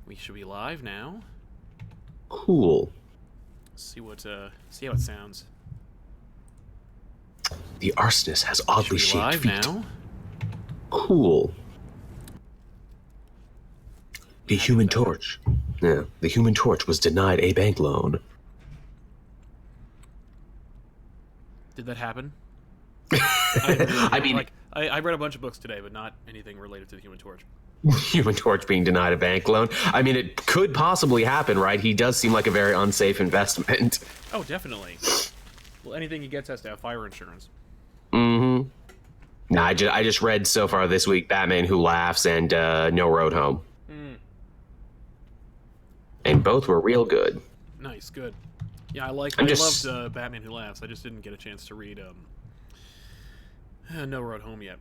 We should be live now. Cool. See how it sounds. The arsonist has oddly Should be shaped live feet. now. Cool. The Human Torch. Yeah, the Human Torch was denied a bank loan. Did that happen? I mean, I read a bunch of books today, but not anything related to the Human Torch. Human Torch being denied a bank loan. I mean, it could possibly happen, right? He does seem like a very unsafe investment. Oh, definitely. Well, anything he gets has to have fire insurance. Mm-hmm. Nah, I just read so far this week Batman Who Laughs and No Road Home. And both were real good. Nice, good. Yeah, I loved Batman Who Laughs. I just didn't get a chance to read No Road Home yet.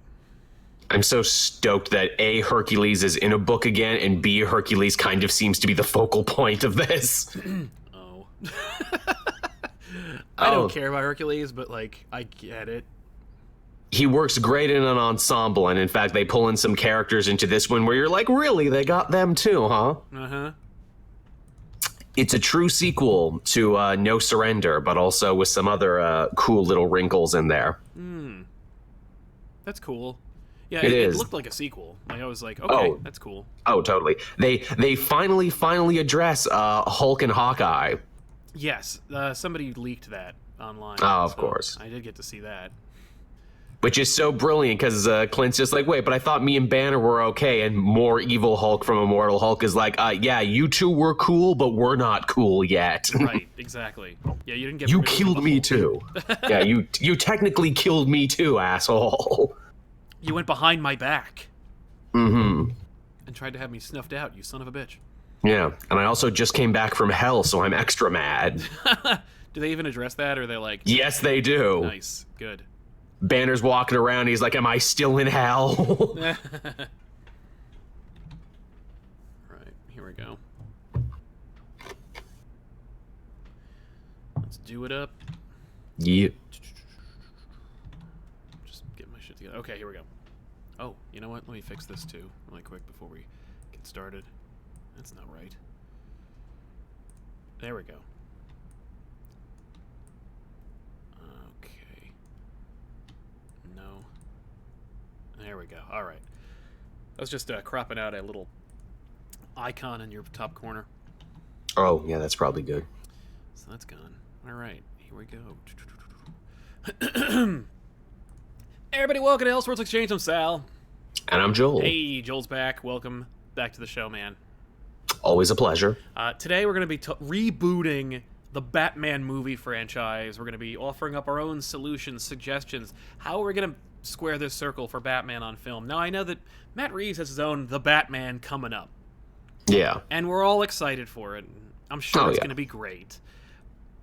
I'm so stoked that A, Hercules is in a book again, and B, Hercules kind of seems to be the focal point of this. Oh. I don't care about Hercules, but, like, I get it. He works great in an ensemble, and in fact, they pull in some characters into this one where you're like, really? They got them too, huh? Uh-huh. It's a true sequel to No Surrender, but also with some other cool little wrinkles in there. That's cool. Yeah, it looked like a sequel. Like, I was like, okay, that's cool. Oh, totally. They finally address Hulk and Hawkeye. Yes, somebody leaked that online. Oh, of course. I did get to see that. Which is so brilliant, because Clint's just like, wait, but I thought me and Banner were okay, and more evil Hulk from Immortal Hulk is like, yeah, you two were cool, but we're not cool yet. Right, exactly. Yeah, you didn't get. You killed me too. Yeah, you technically killed me too, asshole. You went behind my back. Mm-hmm. And tried to have me snuffed out, you son of a bitch. Yeah, and I also just came back from hell, so I'm extra mad. Do they even address that, or are they like... Yes, they do. Nice, good. Banner's walking around, he's like, am I still in hell? Right, here we go. Let's do it up. Yeah. Just get my shit together. Okay, here we go. Oh, you know what? Let me fix this too, really quick before we get started. That's not right. There we go. Okay. No. There we go. All right. I was just cropping out a little icon in your top corner. Oh, yeah, that's probably good. So that's gone. All right. Here we go. Everybody, welcome to Elseworlds Exchange. I'm Sal. And I'm Joel. Hey, Joel's back. Welcome back to the show, man. Always a pleasure. Today we're going to be rebooting the Batman movie franchise. We're going to be offering up our own solutions, suggestions. How are we going to square this circle for Batman on film? Now, I know that Matt Reeves has his own The Batman coming up. Yeah. And we're all excited for it. I'm sure it's going to be great.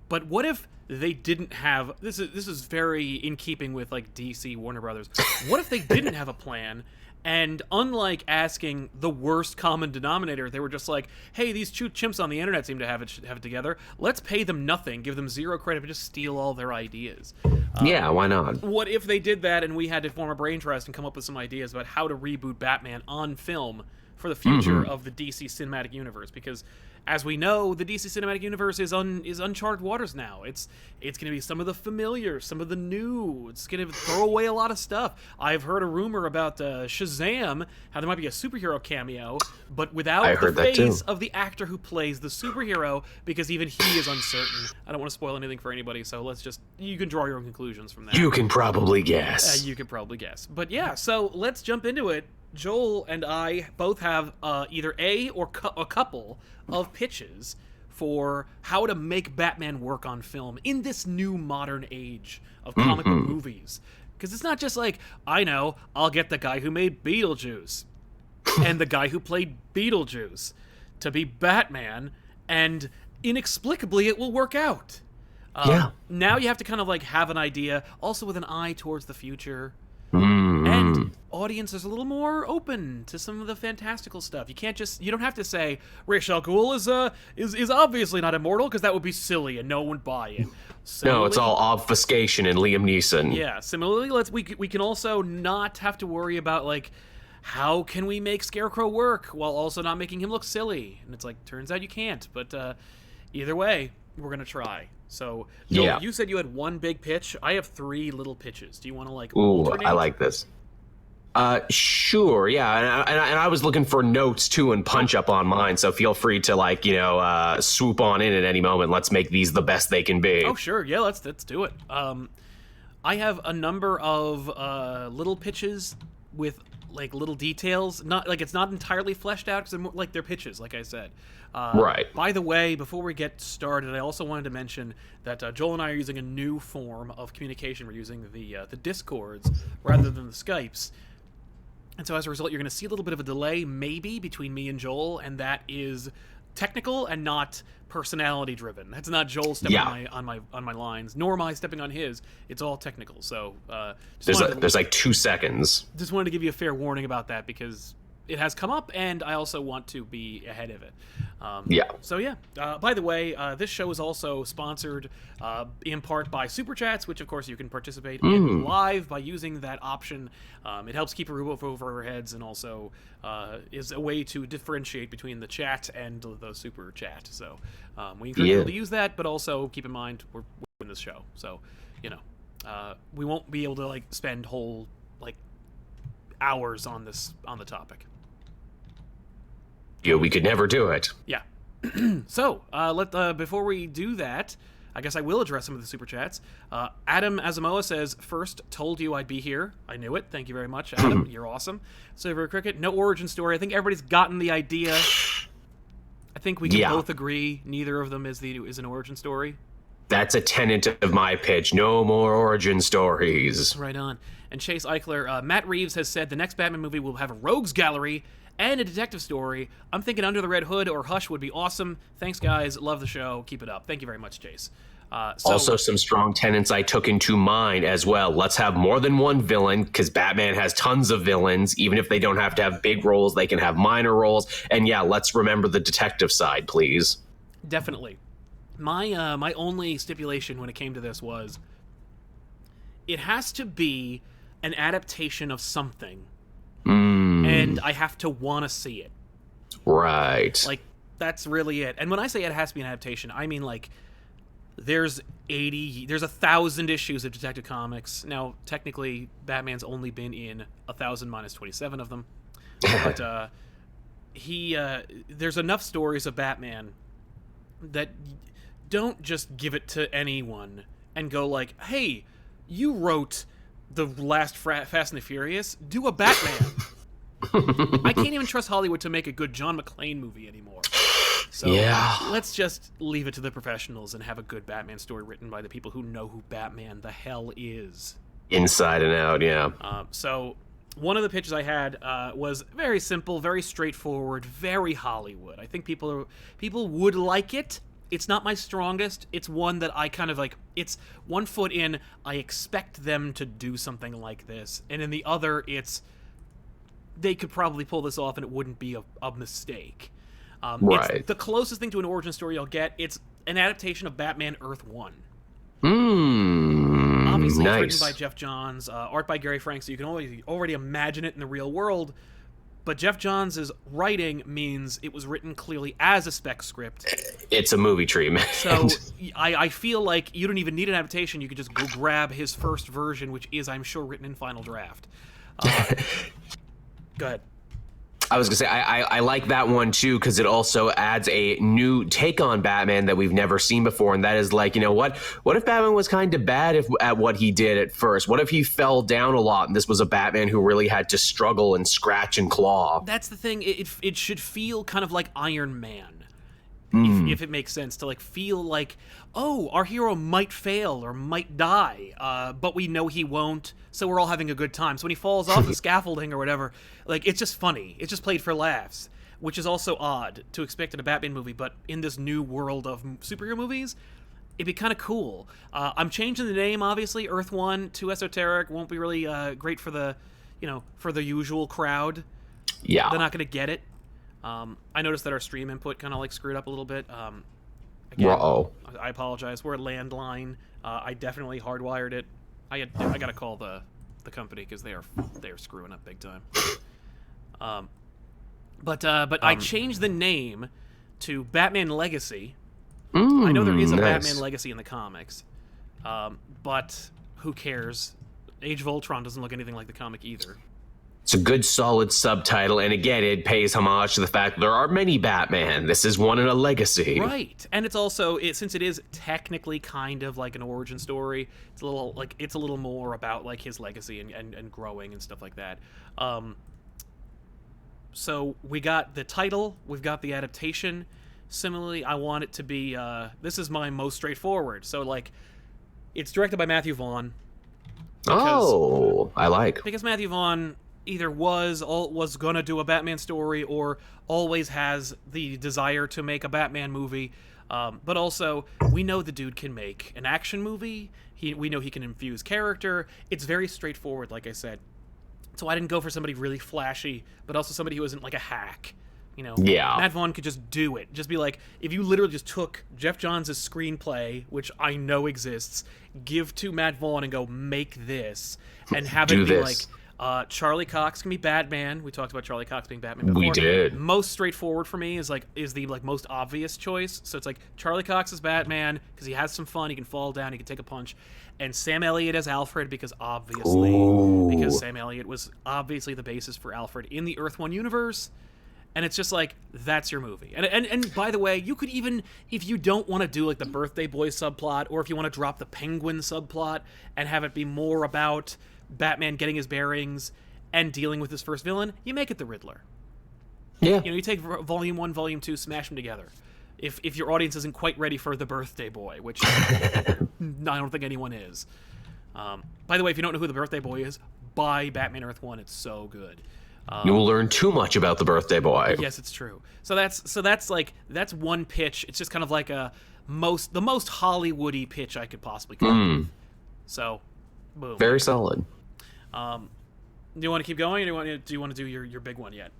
But what if they didn't have... This is very in keeping with, like, DC, Warner Brothers. What if they didn't have a plan... And unlike asking the worst common denominator, they were just like, hey, these two chimps on the internet seem to have it together. Let's pay them nothing, give them zero credit, but just steal all their ideas. Yeah, why not? What if they did that and we had to form a brain trust and come up with some ideas about how to reboot Batman on film for the future of the DC Cinematic Universe? Because, as we know, the DC Cinematic Universe is uncharted waters now. It's going to be some of the familiar, some of the new. It's going to throw away a lot of stuff. I've heard a rumor about Shazam, how there might be a superhero cameo, but without the face of the actor who plays the superhero, because even he is uncertain. I don't want to spoil anything for anybody, so you can draw your own conclusions from that. You can probably guess. You can probably guess. But yeah, so let's jump into it. Joel and I both have either a couple of pitches for how to make Batman work on film in this new modern age of comic book movies. Because it's not just like, I know, I'll get the guy who made Beetlejuice and the guy who played Beetlejuice to be Batman, and inexplicably it will work out. Now you have to kind of like have an idea, also with an eye towards the future. And audiences are a little more open to some of the fantastical stuff. You don't have to say Ra's al Ghul is obviously not immortal, because that would be silly and no one would buy it. No, it's all obfuscation and Liam Neeson. Yeah. Similarly, we can also not have to worry about like how can we make Scarecrow work while also not making him look silly? And it's like, turns out you can't. But either way, we're gonna try. So, Joel, you said you had one big pitch. I have 3 little pitches. Do you want to like alternate? I like this. Sure, yeah, and I was looking for notes too and punch up on mine. So feel free to like swoop on in at any moment. Let's make these the best they can be. Oh sure, yeah, let's do it. I have a number of little pitches with like little details. Not like it's not entirely fleshed out because they're pitches, like I said. Right. By the way, before we get started, I also wanted to mention that Joel and I are using a new form of communication. We're using the Discords rather than the Skypes. And so as a result, you're going to see a little bit of a delay, maybe, between me and Joel, and that is technical and not personality driven. That's not Joel stepping on my lines, nor am I stepping on his. It's all technical. So there's like 2 seconds. Just wanted to give you a fair warning about that because it has come up, and I also want to be ahead of it. So yeah. By the way, this show is also sponsored in part by Super Chats, which of course you can participate in live by using that option. It helps keep a roof over our heads, and also is a way to differentiate between the chat and the Super Chat. So we encourage people to use that, but also keep in mind we're doing this show, so we won't be able to like spend whole like hours on the topic. Yeah, we could never do it. Yeah. So, before we do that, I guess I will address some of the Super Chats. Adam Asamoah says, first, told you I'd be here. I knew it. Thank you very much, Adam. You're awesome. Silver Cricket, no origin story. I think everybody's gotten the idea. I think we can both agree neither of them is an origin story. That's a tenet of my pitch. No more origin stories. Right on. And Chase Eichler, Matt Reeves has said the next Batman movie will have a rogues gallery and a detective story. I'm thinking Under the Red Hood or Hush would be awesome. Thanks, guys. Love the show. Keep it up. Thank you very much, Chase. Also, some strong tenets I took into mind as well. Let's have more than one villain, because Batman has tons of villains. Even if they don't have to have big roles, they can have minor roles. And yeah, let's remember the detective side, please. Definitely. My only stipulation when it came to this was it has to be an adaptation of something. And I have to want to see it. Right. Like, that's really it. And when I say it has to be an adaptation, I mean, like, there's 1,000 issues of Detective Comics. Now, technically, Batman's only been in 1,000 minus 27 of them. But there's enough stories of Batman that don't just give it to anyone and go like, hey, you wrote the last Fast and the Furious, do a Batman. I can't even trust Hollywood to make a good John McClane movie anymore. So let's just leave it to the professionals and have a good Batman story written by the people who know who Batman the hell is. Inside and out, yeah. So one of the pitches I had was very simple, very straightforward, very Hollywood. I think people would like it. It's not my strongest. It's one that I kind of like, it's one foot in, I expect them to do something like this. And in the other, they could probably pull this off and it wouldn't be a mistake. Right. It's the closest thing to an origin story you'll get. It's an adaptation of Batman Earth 1. Obviously, nice. It's written by Jeff Johns, art by Gary Frank, so you can already imagine it in the real world. But Jeff Johns' writing means it was written clearly as a spec script. It's a movie treatment. So I feel like you don't even need an adaptation. You could just go grab his first version, which is, I'm sure, written in Final Draft. Go ahead. I was going to say, I like that one, too, because it also adds a new take on Batman that we've never seen before, and that is like, what if Batman was kind of bad at what he did at first? What if he fell down a lot, and this was a Batman who really had to struggle and scratch and claw? That's the thing. It should feel kind of like Iron Man, if it makes sense, to like feel like, oh, our hero might fail or might die, but we know he won't, so we're all having a good time. So when he falls off the scaffolding or whatever, like, it's just funny. It's just played for laughs, which is also odd to expect in a Batman movie, but in this new world of superhero movies, it'd be kind of cool. I'm changing the name, obviously. Earth 1, too esoteric, won't be really great for the usual crowd. Yeah. They're not going to get it. I noticed that our stream input kind of like screwed up a little bit. Again, I apologize. We're a landline. I definitely hardwired it. I got to call the company because they are screwing up big time. But I changed the name to Batman Legacy. I know there is a nice. Batman Legacy in the comics, but who cares? Age of Ultron doesn't look anything like the comic either. It's a good, solid subtitle, and again, it pays homage to the fact that there are many Batman. This is one in a legacy. Right, and it's also since it is technically kind of like an origin story. It's a little more about like his legacy and growing and stuff like that. So we got the title, we've got the adaptation. Similarly, I want it to be. This is my most straightforward. So like, it's directed by Matthew Vaughn. I like. Because Matthew Vaughn either was gonna do a Batman story or always has the desire to make a Batman movie. But also, we know the dude can make an action movie. We know he can infuse character. It's very straightforward, like I said. So I didn't go for somebody really flashy, but also somebody who isn't like a hack. You know, Yeah. Matt Vaughn could just do it. Just be like, if you literally just took Jeff Johns' screenplay, which I know exists, give to Matt Vaughn and go, make this, and have it be like, Charlie Cox can be Batman. We talked about Charlie Cox being Batman before. We did. Most straightforward for me is the most obvious choice. So it's like Charlie Cox is Batman because he has some fun. He can fall down. He can take a punch. And Sam Elliott as Alfred because Sam Elliott was obviously the basis for Alfred in the Earth 1 universe. And it's just like, that's your movie. And by the way, you could even, if you don't want to do like the birthday boy subplot, or if you want to drop the Penguin subplot and have it be more about Batman getting his bearings and dealing with his first villain, you make it the Riddler. Yeah. You know, you take Volume 1, Volume 2, smash them together. If your audience isn't quite ready for the birthday boy, which I don't think anyone is. By the way, if you don't know who the birthday boy is, buy Batman Earth 1. It's so good. You will learn too much about the birthday boy. Yes, it's true. So that's one pitch. It's just kind of like the most Hollywoody pitch I could possibly come up with. So, boom. Very solid. Do you want to keep going, or do you want to do your big one yet?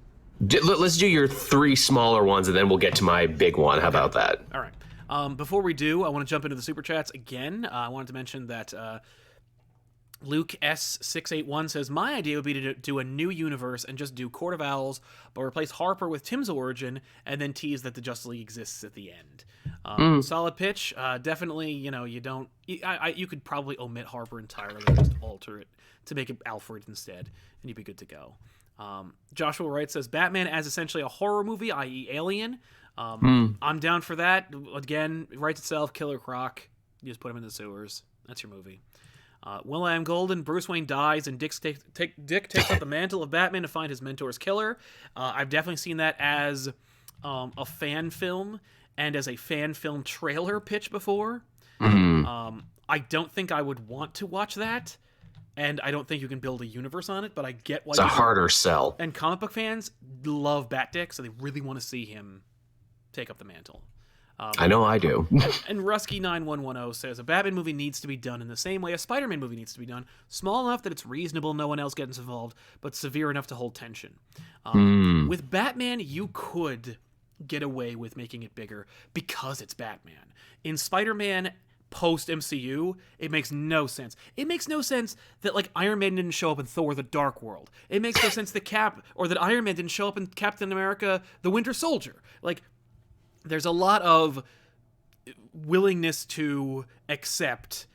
Let's do your 3 smaller ones, and then we'll get to my big one. How about that? All right. Before we do, I want to jump into the super chats again. I wanted to mention that Luke S681 says, my idea would be to do a new universe and just do Court of Owls, but replace Harper with Tim's origin and then tease that the Justice League exists at the end. Solid pitch. Definitely, you could probably omit Harper entirely and just alter it to make it Alfred instead, and you'd be good to go. Joshua Wright says, Batman as essentially a horror movie, i.e. Alien. I'm down for that. Again, it writes itself, Killer Croc. You just put him in the sewers. That's your movie. Will.i.am Golden, Bruce Wayne dies, and Dick takes up the mantle of Batman to find his mentor's killer. I've definitely seen that as a fan film and as a fan film trailer pitch before. I don't think I would want to watch that, and I don't think you can build a universe on it, but I get why it's a harder sell. And comic book fans love Bat Dick, so they really want to see him take up the mantle. I know I do. And Rusky9110 says, a Batman movie needs to be done in the same way a Spider-Man movie needs to be done. Small enough that it's reasonable, no one else gets involved, but severe enough to hold tension. With Batman, you could get away with making it bigger because it's Batman. In Spider-Man post-MCU, it makes no sense. It makes no sense that, like, Iron Man didn't show up in Thor the Dark World. It makes no sense that Iron Man didn't show up in Captain America the Winter Soldier. Like, there's a lot of willingness to accept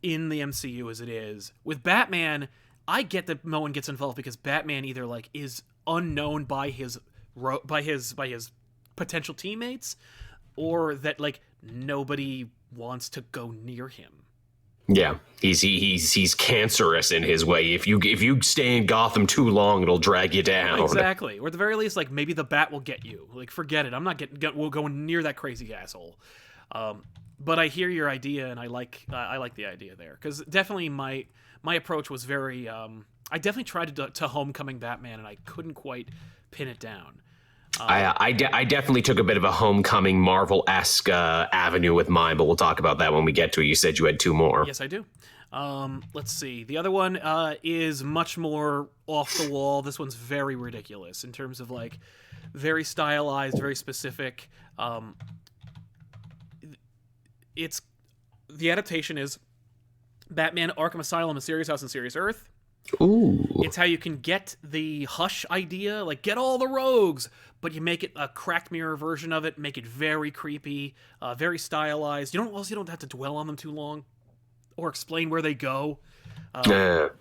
in the MCU as it is. With Batman, I get that no one gets involved because Batman either like is unknown by his potential teammates, or that like nobody wants to go near him. Yeah, he's cancerous in his way. If you stay in Gotham too long, it'll drag you down. Exactly. Or at the very least, like maybe the Bat will get you. Like forget it. I'm not we'll go near that crazy asshole. But I hear your idea, and I like the idea there, because definitely my approach was very. I definitely tried to Homecoming Batman, and I couldn't quite pin it down. I definitely took a bit of a Homecoming Marvel-esque avenue with mine, but we'll talk about that when we get to it. You said you had 2 more. Yes, I do. Let's see. The other one is much more off the wall. This one's very ridiculous in terms of like very stylized, very specific. The adaptation is Batman Arkham Asylum, A Serious House on Serious Earth. Ooh. It's how you can get the Hush idea, like get all the rogues, but you make it a cracked mirror version of it, make it very creepy, very stylized. You don't have to dwell on them too long or explain where they go. The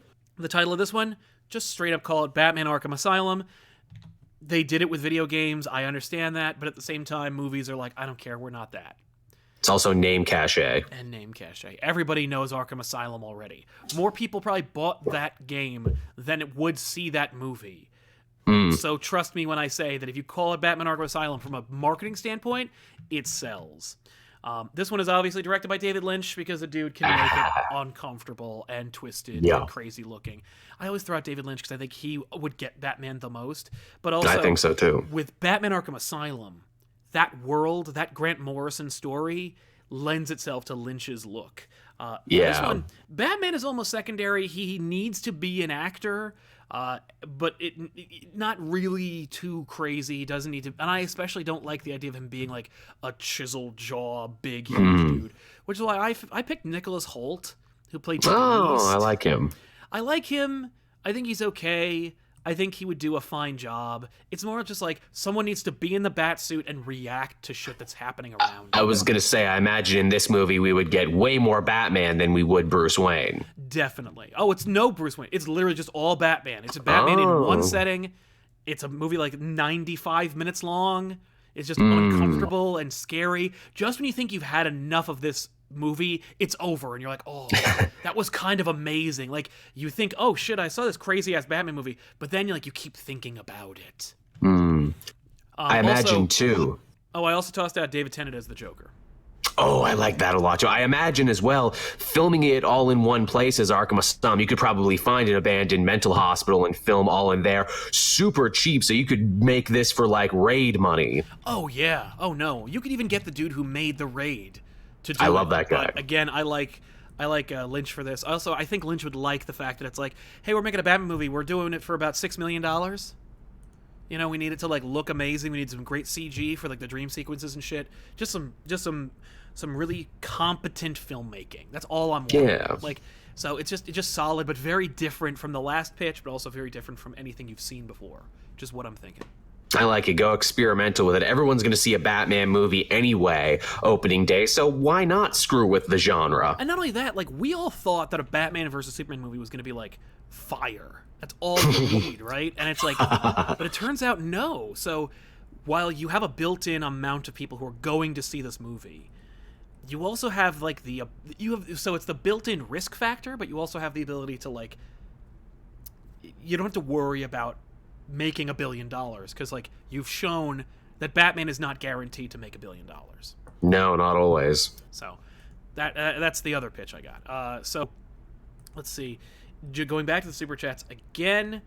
title of this one, just straight up call it Batman Arkham Asylum. They did it with video games, I understand that, but at the same time, movies are like, I don't care, we're not that. It's also name cachet. And name cachet. Everybody knows Arkham Asylum already. More people probably bought that game than it would see that movie. So trust me when I say that if you call it Batman Arkham Asylum from a marketing standpoint, it sells. This one is obviously directed by David Lynch because the dude can make it uncomfortable and twisted and crazy looking. I always throw out David Lynch because I think he would get Batman the most. But also, I think so too. With Batman Arkham Asylum, that world, that Grant Morrison story, lends itself to Lynch's look. This one, Batman is almost secondary. He needs to be an actor, but it not really too crazy. He doesn't need to, and I especially don't like the idea of him being like a chiseled jaw, big, huge dude. Which is why I picked Nicholas Hoult, who played Beast. I like him. I like him. I think he's okay. I think he would do a fine job. It's more just like someone needs to be in the bat suit and react to shit that's happening around. I was going to say, I imagine in this movie we would get way more Batman than we would Bruce Wayne. Definitely. Oh, it's no Bruce Wayne. It's literally just all Batman. It's a Batman in one setting. It's a movie like 95 minutes long. It's just uncomfortable and scary. Just when you think you've had enough of this movie, it's over and you're like, oh, that was kind of amazing. Like you think, oh shit, I saw this crazy ass Batman movie, but then you keep thinking about it. I imagine too. Oh, I also tossed out David Tennant as the Joker. Oh, I like that a lot too. I imagine as well, filming it all in one place as Arkham Asylum, you could probably find an abandoned mental hospital and film all in there super cheap, so you could make this for like Raid money. Oh yeah. Oh no. You could even get the dude who made the Raid to do I love that guy. But again, I like Lynch for this. Also, I think Lynch would like the fact that it's like, hey, we're making a Batman movie. We're doing it for about $6 million. You know, we need it to like look amazing. We need some great CG for like the dream sequences and shit. Just some really competent filmmaking. That's all I'm wanting. Yeah. Like, so it's just solid, but very different from the last pitch, but also very different from anything you've seen before. Just what I'm thinking. I like it. Go experimental with it. Everyone's going to see a Batman movie anyway, opening day, so why not screw with the genre? And not only that, like, we all thought that a Batman versus Superman movie was going to be, like, fire. That's all we need, right? And it's like, but it turns out no. So while you have a built-in amount of people who are going to see this movie, you also have, like, so it's the built-in risk factor, but you also have the ability to, like, you don't have to worry about making $1 billion because like you've shown that Batman is not guaranteed to make $1 billion. No, not always. So that's the other pitch I got. So let's see. Going back to the super chats again.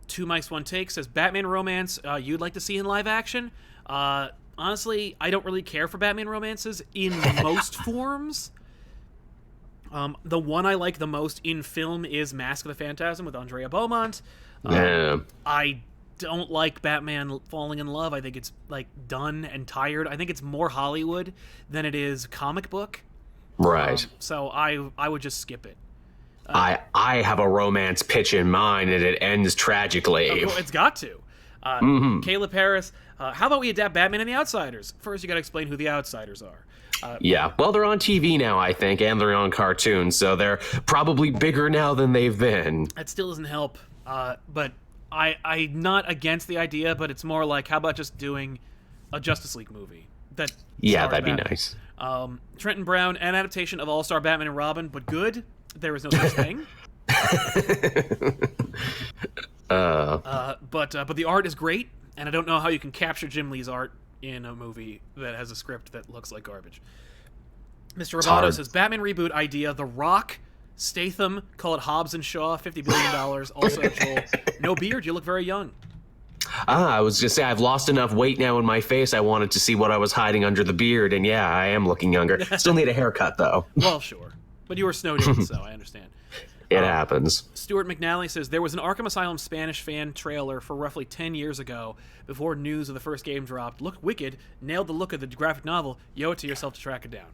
Two Mice One Take says Batman romance you'd like to see in live action. Honestly, I don't really care for Batman romances in most forms. The one I like the most in film is Mask of the Phantasm with Andrea Beaumont. I don't like Batman falling in love. I think it's like done and tired. I think it's more Hollywood than it is comic book. Right. So I would just skip it. I have a romance pitch in mind and it ends tragically. It's got to. Caleb Harris, how about we adapt Batman and the Outsiders? First, you got to explain who the Outsiders are. Yeah, well, they're on TV now, I think, and they're on cartoons, so they're probably bigger now than they've been. That still doesn't help, but I'm not against the idea, but it's more like, how about just doing a Justice League movie? That'd be nice. Trenton Brown, an adaptation of All-Star Batman and Robin, but good. There is no such thing. But the art is great, and I don't know how you can capture Jim Lee's art in a movie that has a script that looks like garbage. Mr. Roboto says, Batman reboot idea, The Rock, Statham, call it Hobbs and Shaw, $50 billion. Also, Joel, no beard, you look very young. I was going to say, I've lost enough weight now in my face, I wanted to see what I was hiding under the beard, and yeah, I am looking younger. Still need a haircut, though. Well, sure. But you were snowed in, so I understand. It happens. Stuart McNally says, there was an Arkham Asylum Spanish fan trailer for roughly 10 years ago before news of the first game dropped. Looked wicked, nailed the look of the graphic novel. You owe it to yourself to track it down.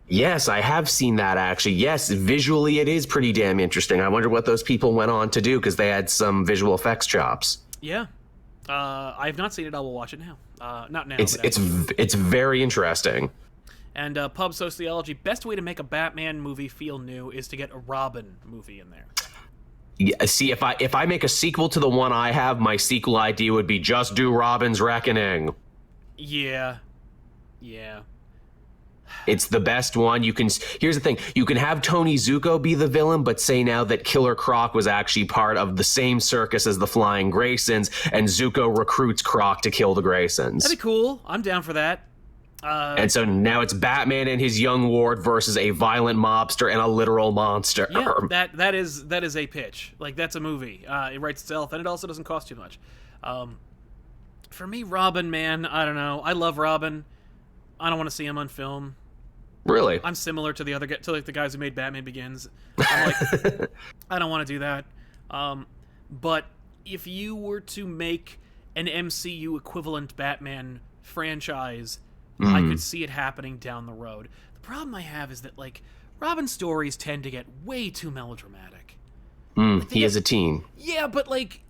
Yes, I have seen that actually. Yes, visually it is pretty damn interesting. I wonder what those people went on to do because they had some visual effects chops. Yeah. I have not seen it. I will watch it now. Not now. It's but it's it's very interesting. And Pub Sociology, best way to make a Batman movie feel new is to get a Robin movie in there. Yeah, see, if I make a sequel to the one I have, my sequel idea would be just do Robin's Reckoning. Yeah. Yeah. It's the best one. Here's the thing. You can have Tony Zuko be the villain, but say now that Killer Croc was actually part of the same circus as the Flying Graysons, and Zuko recruits Croc to kill the Graysons. That'd be cool. I'm down for that. And so now it's Batman and his young ward versus a violent mobster and a literal monster. Yeah, that is a pitch. Like, that's a movie. It writes itself, and it also doesn't cost too much. For me, Robin, man, I don't know. I love Robin. I don't want to see him on film. Really? I'm similar to the guys who made Batman Begins. I'm like, I don't want to do that. But if you were to make an MCU equivalent Batman franchise, I could see it happening down the road. The problem I have is that, like, Robin stories tend to get way too melodramatic. He is a teen. Yeah, but, like,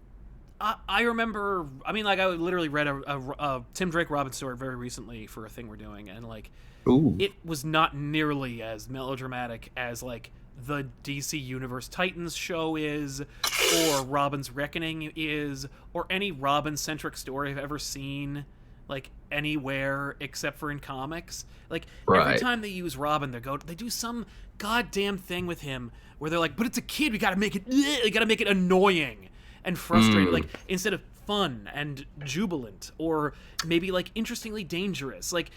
I remember, I mean, like, I literally read a Tim Drake Robin story very recently for a thing we're doing, and, like, Ooh. it was not nearly as melodramatic as, like, the DC Universe Titans show is, or Robin's Reckoning is, or any Robin-centric story I've ever seen, like, anywhere except for in comics. Like, every time they use Robin, they do some goddamn thing with him where they're like, but it's a kid, we gotta make it annoying and frustrating, like, instead of fun and jubilant, or maybe, like, interestingly dangerous. Like,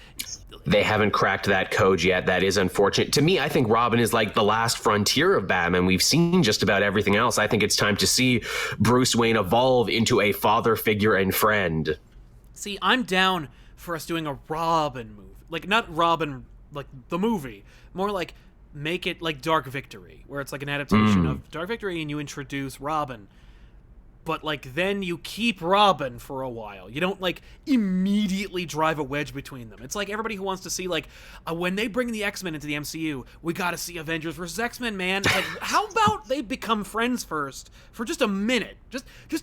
they haven't cracked that code yet. That is unfortunate. To me, I think Robin is like the last frontier of Batman. We've seen just about everything else. I think it's time to see Bruce Wayne evolve into a father figure and friend. See, I'm down for us doing a Robin movie. Like, not Robin, like, the movie. More like, make it like Dark Victory, where it's like an adaptation of Dark Victory and you introduce Robin. But, like, then you keep Robin for a while. You don't, like, immediately drive a wedge between them. It's like everybody who wants to see, like, when they bring the X-Men into the MCU, we gotta see Avengers versus X-Men, man. Like, how about they become friends first for just a minute?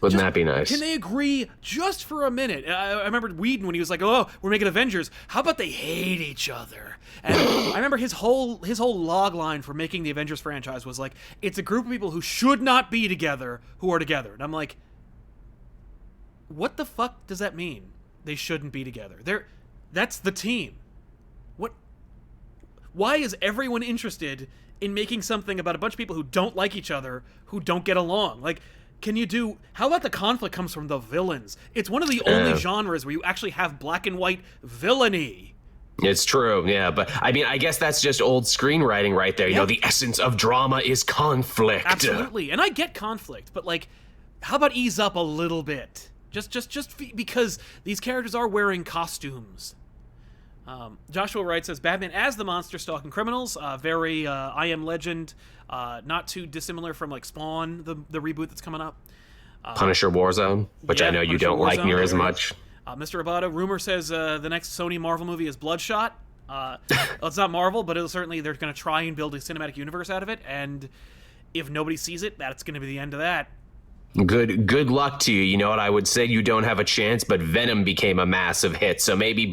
Wouldn't that be nice? Can they agree just for a minute? I remember Whedon when he was like, oh, we're making Avengers. How about they hate each other? And I remember his whole log line for making the Avengers franchise was like, it's a group of people who should not be together who are together. And I'm like, what the fuck does that mean? They shouldn't be together. That's the team. What? Why is everyone interested in making something about a bunch of people who don't like each other, who don't get along? Like, how about the conflict comes from the villains? It's one of the only genres where you actually have black and white villainy. It's true, yeah, but I mean, I guess that's just old screenwriting right there. You know, the essence of drama is conflict. Absolutely, and I get conflict, but, like, how about ease up a little bit? Just because these characters are wearing costumes. Joshua Wright says, Batman as the monster stalking criminals. Very I Am Legend. Not too dissimilar from, like, Spawn, the reboot that's coming up. Punisher Warzone, which I know you don't like near as much. Mr. Abada, rumor says the next Sony Marvel movie is Bloodshot. Well, it's not Marvel, but they're going to try and build a cinematic universe out of it, and if nobody sees it, that's going to be the end of that. Good luck to you. You know what, I would say you don't have a chance, but Venom became a massive hit, so maybe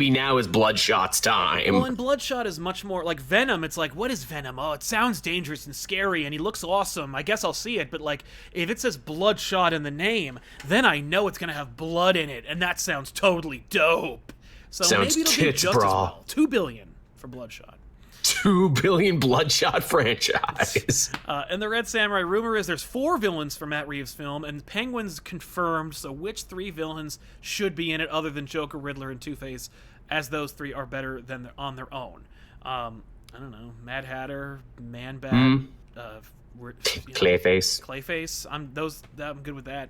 now is Bloodshot's time. Well, and Bloodshot is much more like Venom. It's like, what is Venom? Oh, it sounds dangerous and scary, and he looks awesome. I guess I'll see it, but, like, if it says Bloodshot in the name, then I know it's gonna have blood in it, and that sounds totally dope. So sounds maybe it'll do just as well. $2 billion for Bloodshot. $2 billion Bloodshot franchise. And the Red Samurai rumor is there's 4 villains for Matt Reeves' film, and Penguin's confirmed, so which 3 villains should be in it other than Joker, Riddler, and Two-Face, as those 3 are better than on their own. I don't know, Mad Hatter, Man-Bat, Clayface. I'm good with that.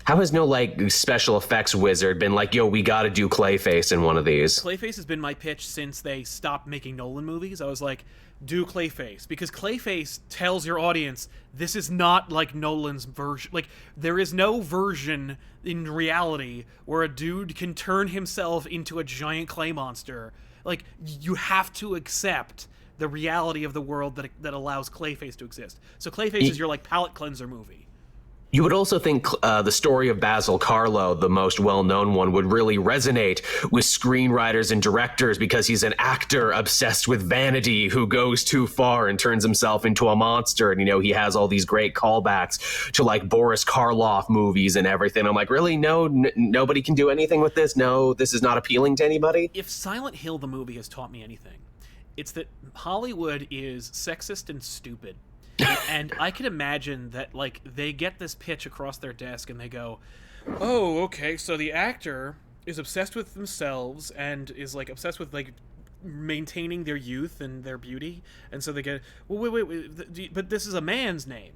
How has no, like, special effects wizard been like, yo, we gotta do Clayface in one of these? Clayface has been my pitch since they stopped making Nolan movies. I was like, do Clayface. Because Clayface tells your audience, this is not like Nolan's version. Like, there is no version in reality where a dude can turn himself into a giant clay monster Like, you have to accept the reality of the world that allows Clayface to exist. So Clayface is your, like, palate cleanser movie. You would also think the story of Basil Carlo, the most well-known one, would really resonate with screenwriters and directors because he's an actor obsessed with vanity who goes too far and turns himself into a monster. And, you know, he has all these great callbacks to, like, Boris Karloff movies and everything. I'm like, really? No, nobody can do anything with this? No, this is not appealing to anybody? If Silent Hill, the movie, has taught me anything, it's that Hollywood is sexist and stupid. And I can imagine that, like, they get this pitch across their desk and they go, oh, okay, so the actor is obsessed with themselves and is, like, obsessed with, like, maintaining their youth and their beauty. And so they get, well, wait, but this is a man's name.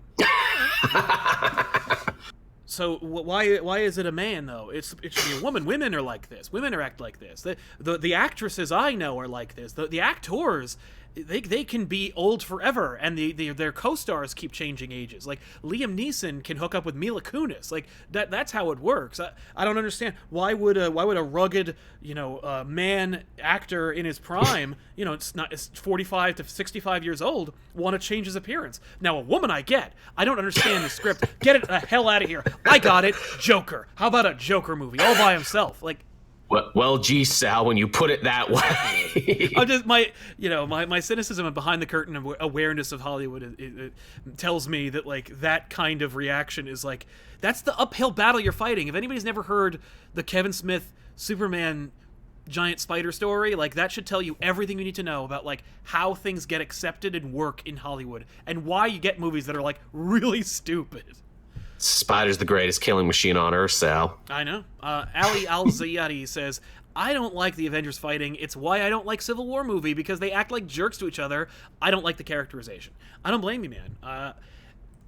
So why is it a man, though? It should be a woman. Women are like this. Women are act like this. The actresses I know are like this. The actors, they can be old forever, and their co-stars keep changing ages. Like, Liam Neeson can hook up with Mila Kunis. Like, that's how it works. I don't understand why would a rugged, you know, man actor in his prime, you know, it's 45 to 65 years old, want to change his appearance. Now, a woman, I don't understand the script. Get it the hell out of here. I got it. Joker. How about a Joker movie all by himself? Like, well, geez, Sal, when you put it that way. I'm just my cynicism and behind the curtain awareness of Hollywood it tells me that, like, that kind of reaction is like, that's the uphill battle you're fighting. If anybody's never heard the Kevin Smith Superman giant spider story, like, that should tell you everything you need to know about, like, how things get accepted and work in Hollywood and why you get movies that are, like, really stupid. Spider's the greatest killing machine on Earth, Sal. I know. Ali Al-Zayati says, I don't like the Avengers fighting. It's why I don't like Civil War movie, because they act like jerks to each other. I don't like the characterization. I don't blame you, man.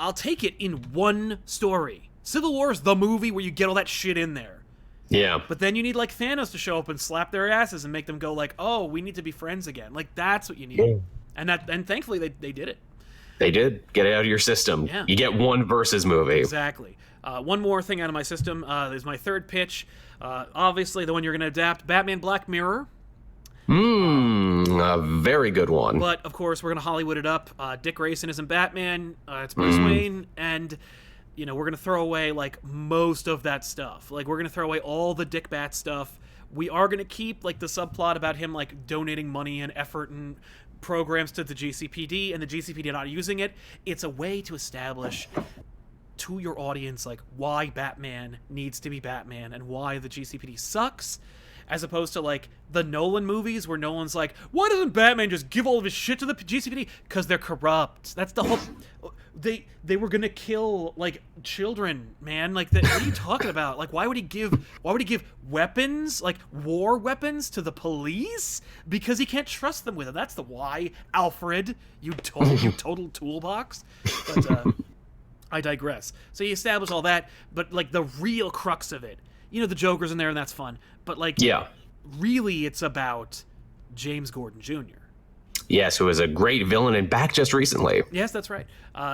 I'll take it in one story. Civil War is the movie where you get all that shit in there. Yeah. But then you need, like, Thanos to show up and slap their asses and make them go, like, oh, we need to be friends again. Like, that's what you need. Yeah. And thankfully they did it. They did. Get it out of your system. Yeah. You get one versus movie. Exactly. One more thing out of my system is my third pitch. Obviously, the one you're going to adapt, Batman Black Mirror. A very good one. But, of course, we're going to Hollywood it up. Dick Grayson isn't Batman. It's Bruce Wayne. And, you know, we're going to throw away, like, most of that stuff. Like, we're going to throw away all the Dick Bat stuff. We are going to keep, like, the subplot about him, like, donating money and effort and programs to the GCPD, and the GCPD not using it. It's a way to establish to your audience, like, why Batman needs to be Batman and why the GCPD sucks, as opposed to, like, the Nolan movies where Nolan's like, why doesn't Batman just give all of his shit to the GCPD? Because they're corrupt. That's the whole... They were gonna kill, like, children, man. Like, what are you talking about? Like, why would he give weapons, like, war weapons, to the police? Because he can't trust them with it. That's the why, Alfred. You total toolbox. But I digress. So you establish all that, but, like, the real crux of it, you know, the Joker's in there and that's fun, but, like, yeah, really it's about James Gordon Jr. Yes, who is a great villain and back just recently. Yes, that's right.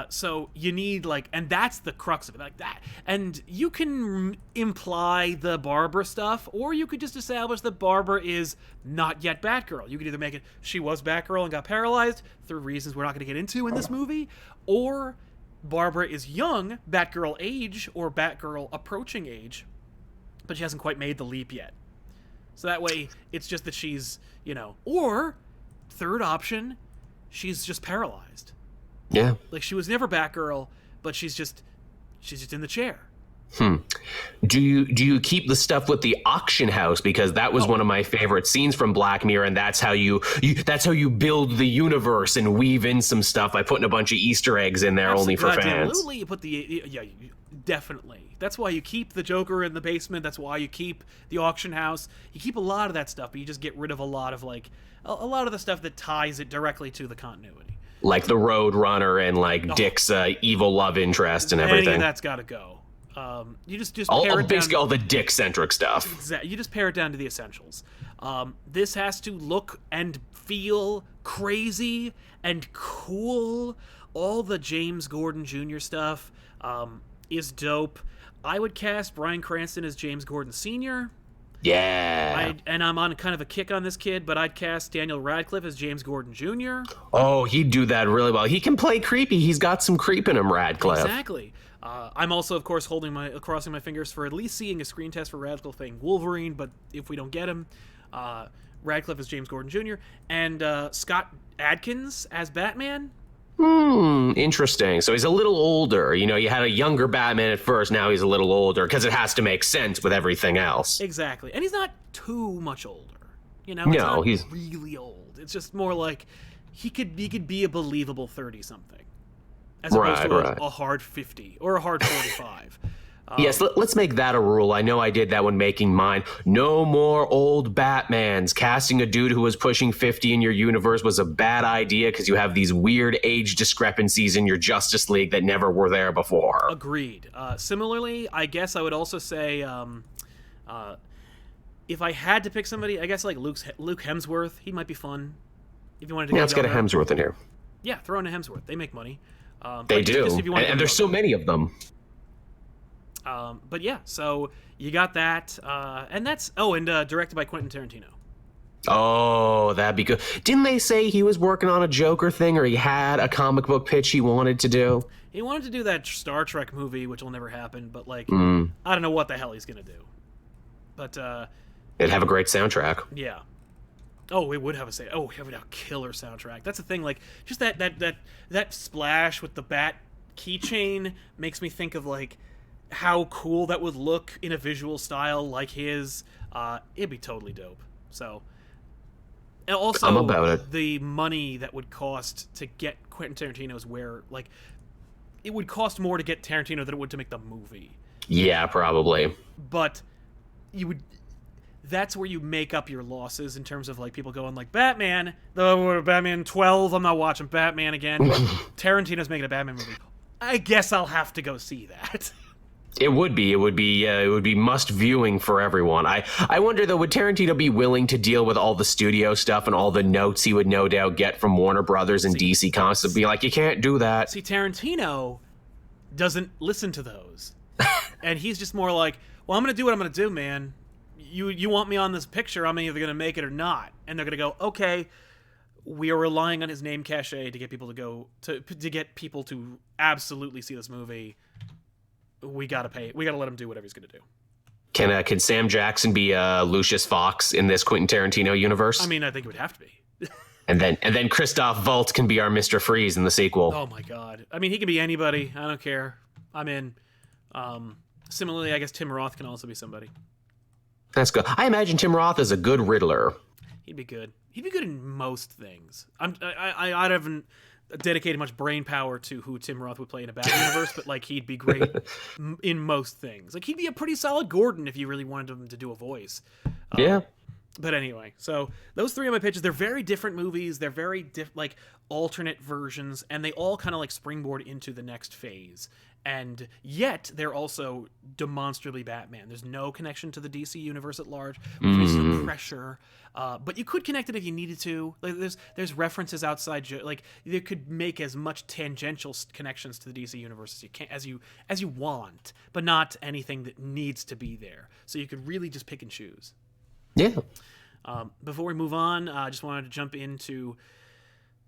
So you need, like, and that's the crux of it, like that. And you can imply the Barbara stuff, or you could just establish that Barbara is not yet Batgirl. You could either make it she was Batgirl and got paralyzed through reasons we're not going to get into in this movie, or Barbara is young, Batgirl age, or Batgirl approaching age, but she hasn't quite made the leap yet. So that way, it's just that she's, you know, or... third option, she's just paralyzed. Yeah. Like, she was never Batgirl, but she's just in the chair. Do you keep the stuff with the auction house, because that was one of my favorite scenes from Black Mirror, and that's how you build the universe and weave in some stuff by putting a bunch of Easter eggs in there. Absolutely. Only for fans. Absolutely, you put definitely. That's why you keep the Joker in the basement. That's why you keep the auction house. You keep a lot of that stuff, but you just get rid of a lot of, like, a lot of the stuff that ties it directly to the continuity. Like the Road Runner and, like, Dick's evil love interest and everything. Any of that's got to go. You just pare it basically down. All the Dick-centric stuff. Exactly. You just pare it down to the essentials. This has to look and feel crazy and cool. All the James Gordon Jr. stuff is dope. I would cast Bryan Cranston as James Gordon Sr. Yeah. And I'm on kind of a kick on this kid, but I'd cast Daniel Radcliffe as James Gordon Jr. Oh, he'd do that really well. He can play creepy. He's got some creep in him, Radcliffe. Exactly. I'm also, of course, crossing my fingers for at least seeing a screen test for Radcliffe playing Wolverine, but if we don't get him, Radcliffe as James Gordon Jr. and Scott Adkins as Batman. Interesting. So he's a little older. You know, you had a younger Batman at first, now he's a little older, because it has to make sense with everything else. Exactly. And he's not too much older. You know, No, he's really old. It's just more like he could be a believable 30-something. As opposed to a hard 50 or a hard 45. Yes, let's make that a rule. I know I did that when making mine. No more old Batmans. Casting a dude who was pushing 50 in your universe was a bad idea because you have these weird age discrepancies in your Justice League that never were there before. Agreed. Similarly, I guess I would also say if I had to pick somebody, I guess like Luke Hemsworth. He might be fun. If you wanted to let's get a Hemsworth in here. Yeah, throw in a Hemsworth. They make money. They do. And there's so many of them. But yeah, so you got that, and that's and directed by Quentin Tarantino. Oh, that'd be good. Didn't they say he was working on a Joker thing, or he had a comic book pitch he wanted to do? He wanted to do that Star Trek movie, which will never happen. But like, I don't know what the hell he's gonna do. But it'd have a great soundtrack. Yeah. Oh, it would have a killer soundtrack. That's the thing. Like, just that splash with the bat keychain makes me think of like how cool that would look in a visual style like his. It'd be totally dope. So, and also I'm about it. The money that would cost to get Quentin Tarantino's like it would cost more to get Tarantino than it would to make the movie. Yeah, probably. But that's where you make up your losses in terms of like people going like Batman 12. I'm not watching Batman again. Tarantino's making a Batman movie. I guess I'll have to go see that. It would be must viewing for everyone. I wonder though, would Tarantino be willing to deal with all the studio stuff and all the notes he would no doubt get from Warner Brothers and DC Comics to be like, you can't do that? See, Tarantino doesn't listen to those, and he's just more like, well, I'm gonna do what I'm gonna do, man. You want me on this picture? I'm either gonna make it or not, and they're gonna go, okay. We are relying on his name cachet to get people to go to get people to absolutely see this movie. We gotta pay. We gotta let him do whatever he's gonna do. Can Sam Jackson be Lucius Fox in this Quentin Tarantino universe? I mean, I think it would have to be. and then Christoph Waltz can be our Mr. Freeze in the sequel. Oh my god! I mean, he can be anybody. I don't care. I'm in. Similarly, I guess Tim Roth can also be somebody. That's good. I imagine Tim Roth is a good Riddler. He'd be good. He'd be good in most things. I haven't dedicated much brain power to who Tim Roth would play in a Batman universe, but like he'd be great in most things. Like he'd be a pretty solid Gordon if you really wanted him to do a voice. Yeah. But anyway, so those three of my pitches, they're very different movies. They're very like alternate versions, and they all kind of like springboard into the next phase. And yet they're also demonstrably Batman. There's no connection to the DC universe at large, which is the pressure. But you could connect it if you needed to. Like there's references outside. Like you could make as much tangential connections to the DC universe as you can, as you want, but not anything that needs to be there. So you could really just pick and choose. Yeah. Before we move on, I just wanted to jump into.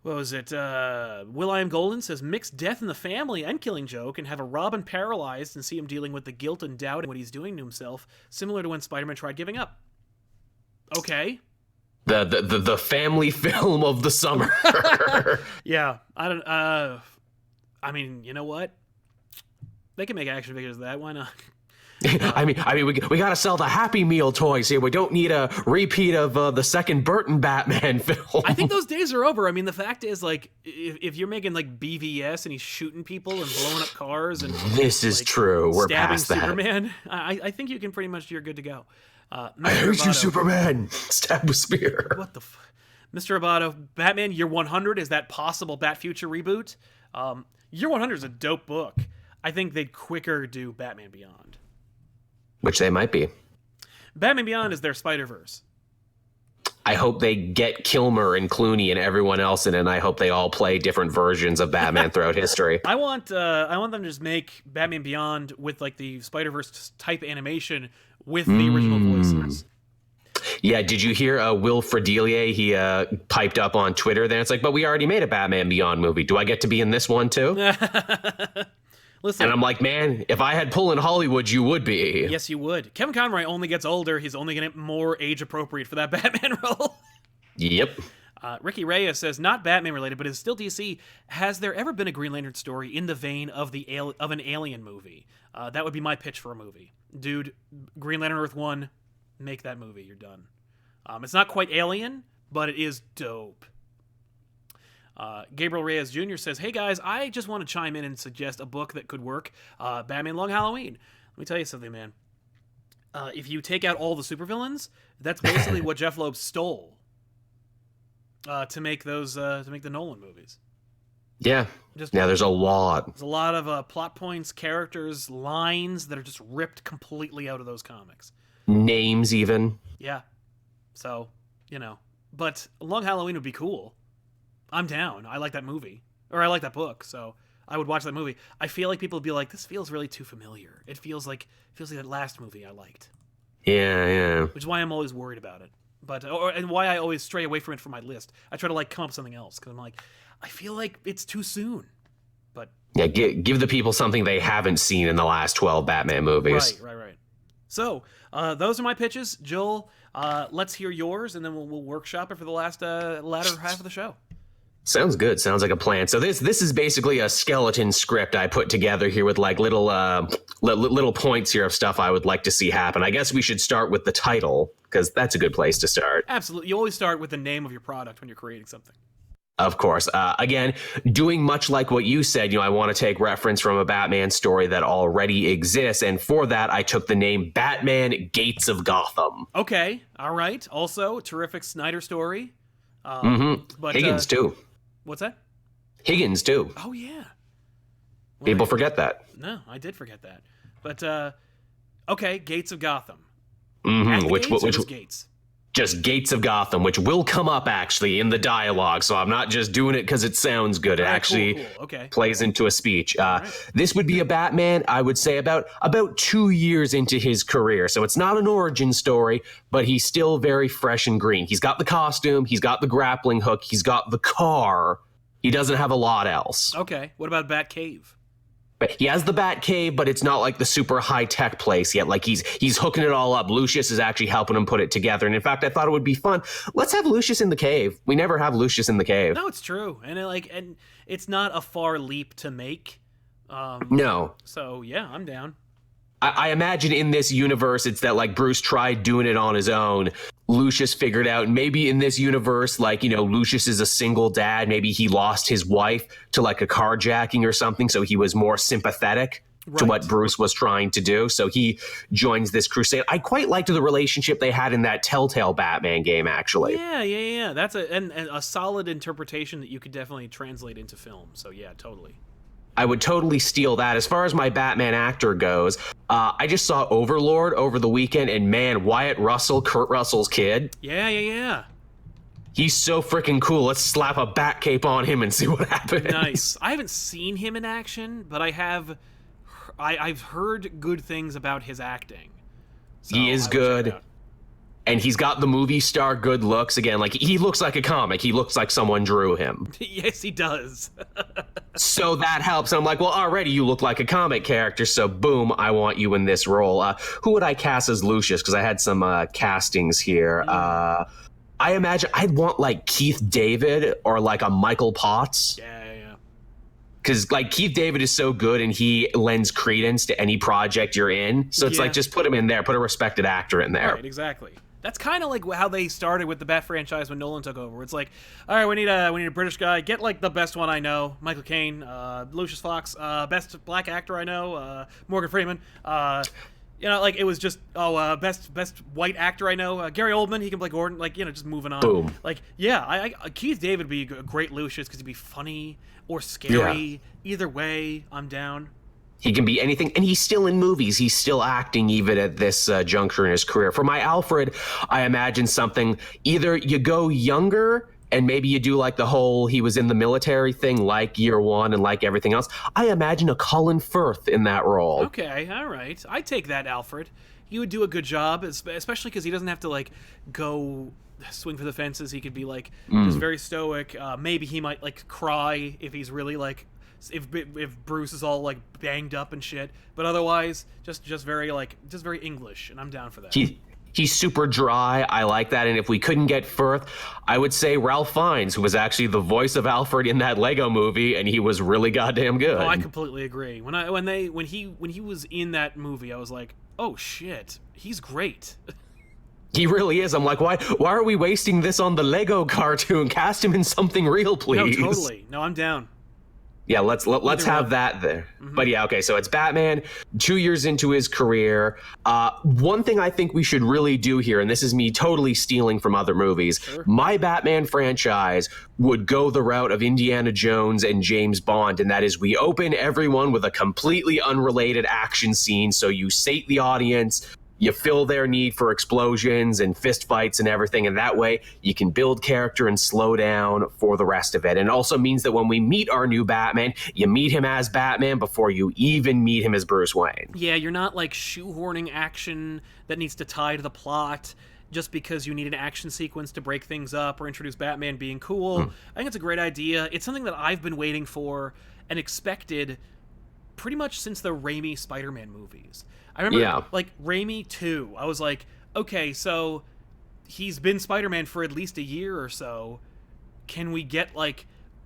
What was it? Will I Am Golden says, mix death in the family and Killing Joke and have a Robin paralyzed and see him dealing with the guilt and doubt and what he's doing to himself, similar to when Spider-Man tried giving up. Okay. The family film of the summer. Yeah. I mean, you know what? They can make action figures of that. Why not? I mean, we gotta sell the Happy Meal toys here. We don't need a repeat of the second Burton Batman film. I think those days are over. I mean, the fact is, like, if you're making like BVS and he's shooting people and blowing up cars and this is like, true. We're past that. Superman, I think you can pretty much. You're good to go. I hate you, Superman. Stab with spear. What the? Mr. Abato, Batman Year 100 is that possible Bat Future reboot? Year 100 is a dope book. I think they'd quicker do Batman Beyond. Which they might be. Batman Beyond is their Spider-Verse. I hope they get Kilmer and Clooney and everyone else in it, and I hope they all play different versions of Batman throughout history. I want them to just make Batman Beyond with like the Spider-Verse type animation with the original voices. Yeah, did you hear Will Fredilia? He piped up on Twitter there. It's like, but we already made a Batman Beyond movie. Do I get to be in this one too? Listen, And I'm like, man, if I had pull in Hollywood, you would be. yes, you would. Kevin Conroy only gets older. He's only going to get more age appropriate for that Batman role. Yep. Ricky Reyes says, not Batman related, but is still DC. Has there ever been a Green Lantern story in the vein of of an Alien movie? That would be my pitch for a movie. Dude, Green Lantern Earth 1, make that movie. You're done. It's not quite Alien, but it is dope. Gabriel Reyes Jr. says, hey guys, I just want to chime in and suggest a book that could work. Batman Long Halloween. Let me tell you something, man. If you take out all the supervillains, that's basically what Jeff Loeb stole to make the Nolan movies. Yeah. There's a lot. There's a lot of plot points, characters, lines that are just ripped completely out of those comics. Names, even. Yeah. So, but Long Halloween would be cool. I'm down. I like that movie. Or I like that book, so I would watch that movie. I feel like people would be like, this feels really too familiar. It feels like that last movie I liked. Yeah. Which is why I'm always worried about it. And why I always stray away from it from my list. I try to come up with something else, because I'm like, I feel like it's too soon. But yeah, give the people something they haven't seen in the last 12 Batman movies. Right. So, those are my pitches. Joel, let's hear yours, and then we'll workshop it for the latter half of the show. Sounds good. Sounds like a plan. So this is basically a skeleton script I put together here with like little points here of stuff I would like to see happen. I guess we should start with the title, because that's a good place to start. Absolutely. You always start with the name of your product when you're creating something. Of course. Again, doing much like what you said, I want to take reference from a Batman story that already exists. And for that, I took the name Batman Gates of Gotham. Okay. All right. Also, terrific Snyder story. But Higgins, too. What's that? Higgins, too. Oh, yeah. Well, people forget that. No, I did forget that. But, okay, Gates of Gotham. Which Gates? Just Gates of Gotham, which will come up actually in the dialogue. So I'm not just doing it because it sounds good. It actually cool. Okay. plays into a speech. Right. This would be a Batman, I would say, about 2 years into his career. So it's not an origin story, but he's still very fresh and green. He's got the costume. He's got the grappling hook. He's got the car. He doesn't have a lot else. Okay. What about Batcave? He has the Bat Cave, but it's not like the super high-tech place yet. Like he's hooking it all up. Lucius is actually helping him put it together. And in fact, I thought it would be fun. Let's have Lucius in the cave. We never have Lucius in the cave. No, it's true. And it's not a far leap to make. No. So yeah, I'm down. I imagine in this universe, it's that like Bruce tried doing it on his own. Lucius figured out maybe in this universe, Lucius is a single dad. Maybe he lost his wife to like a carjacking or something. So he was more sympathetic to what Bruce was trying to do. So he joins this crusade. I quite liked the relationship they had in that Telltale Batman game, actually. Yeah. That's a solid interpretation that you could definitely translate into film. So yeah, totally. I would totally steal that. As far as my Batman actor goes, I just saw Overlord over the weekend, and man, Wyatt Russell, Kurt Russell's kid. Yeah. He's so freaking cool. Let's slap a bat cape on him and see what happens. Nice. I haven't seen him in action, but I've heard good things about his acting. So he is good. And he's got the movie star good looks. Again, like he looks like a comic. He looks like someone drew him. Yes, he does. So that helps. I'm like, well, already you look like a comic character. So boom, I want you in this role. Who would I cast as Lucius? Because I had some castings here. I imagine I'd want like Keith David or like a Michael Potts. Yeah. Because like Keith David is so good and he lends credence to any project you're in. So it's like, just put him in there. Put a respected actor in there. Right, exactly. That's kind of like how they started with the Bat franchise when Nolan took over. It's like, all right, we need a British guy. Get like the best one I know, Michael Caine, Lucius Fox, best black actor I know, Morgan Freeman. It was just best white actor I know, Gary Oldman. He can play Gordon. Just moving on. Boom. Keith David would be a great Lucius because he'd be funny or scary. Yeah. Either way, I'm down. He can be anything, and he's still in movies. He's still acting even at this juncture in his career. For my Alfred, I imagine something, either you go younger and maybe you do like the whole he was in the military thing like Year One and like everything else. I imagine a Colin Firth in that role. Okay, all right. I take that, Alfred. he would do a good job, especially because he doesn't have to like go swing for the fences. He could be like just very stoic. Maybe he might like cry if he's really like if Bruce is all like banged up and shit. But otherwise, just very English, and I'm down for that. He's super dry. I like that. And if we couldn't get Firth, I would say Ralph Fiennes, who was actually the voice of Alfred in that Lego movie, and he was really goddamn good. Oh, I completely agree. When he was in that movie, I was like, oh shit, he's great. He really is. I'm like, why are we wasting this on the Lego cartoon? Cast him in something real, please. No, totally. No, I'm down. Yeah, let's have that there. But yeah, okay, so it's Batman 2 years into his career. One thing I think we should really do here, and this is me totally stealing from other movies, my Batman franchise would go the route of Indiana Jones and James Bond, and that is we open everyone with a completely unrelated action scene, so you sate the audience, you fill their need for explosions and fist fights and everything, and that way you can build character and slow down for the rest of it. And it also means that when we meet our new Batman, you meet him as Batman before you even meet him as Bruce Wayne. Yeah, you're not like shoehorning action that needs to tie to the plot just because you need an action sequence to break things up or introduce Batman being cool. I think it's a great idea. It's something that I've been waiting for and expected pretty much since the Raimi Spider-Man movies. I remember, like, Raimi 2, I was like, okay, so he's been Spider-Man for at least a year or so. Can we get, like,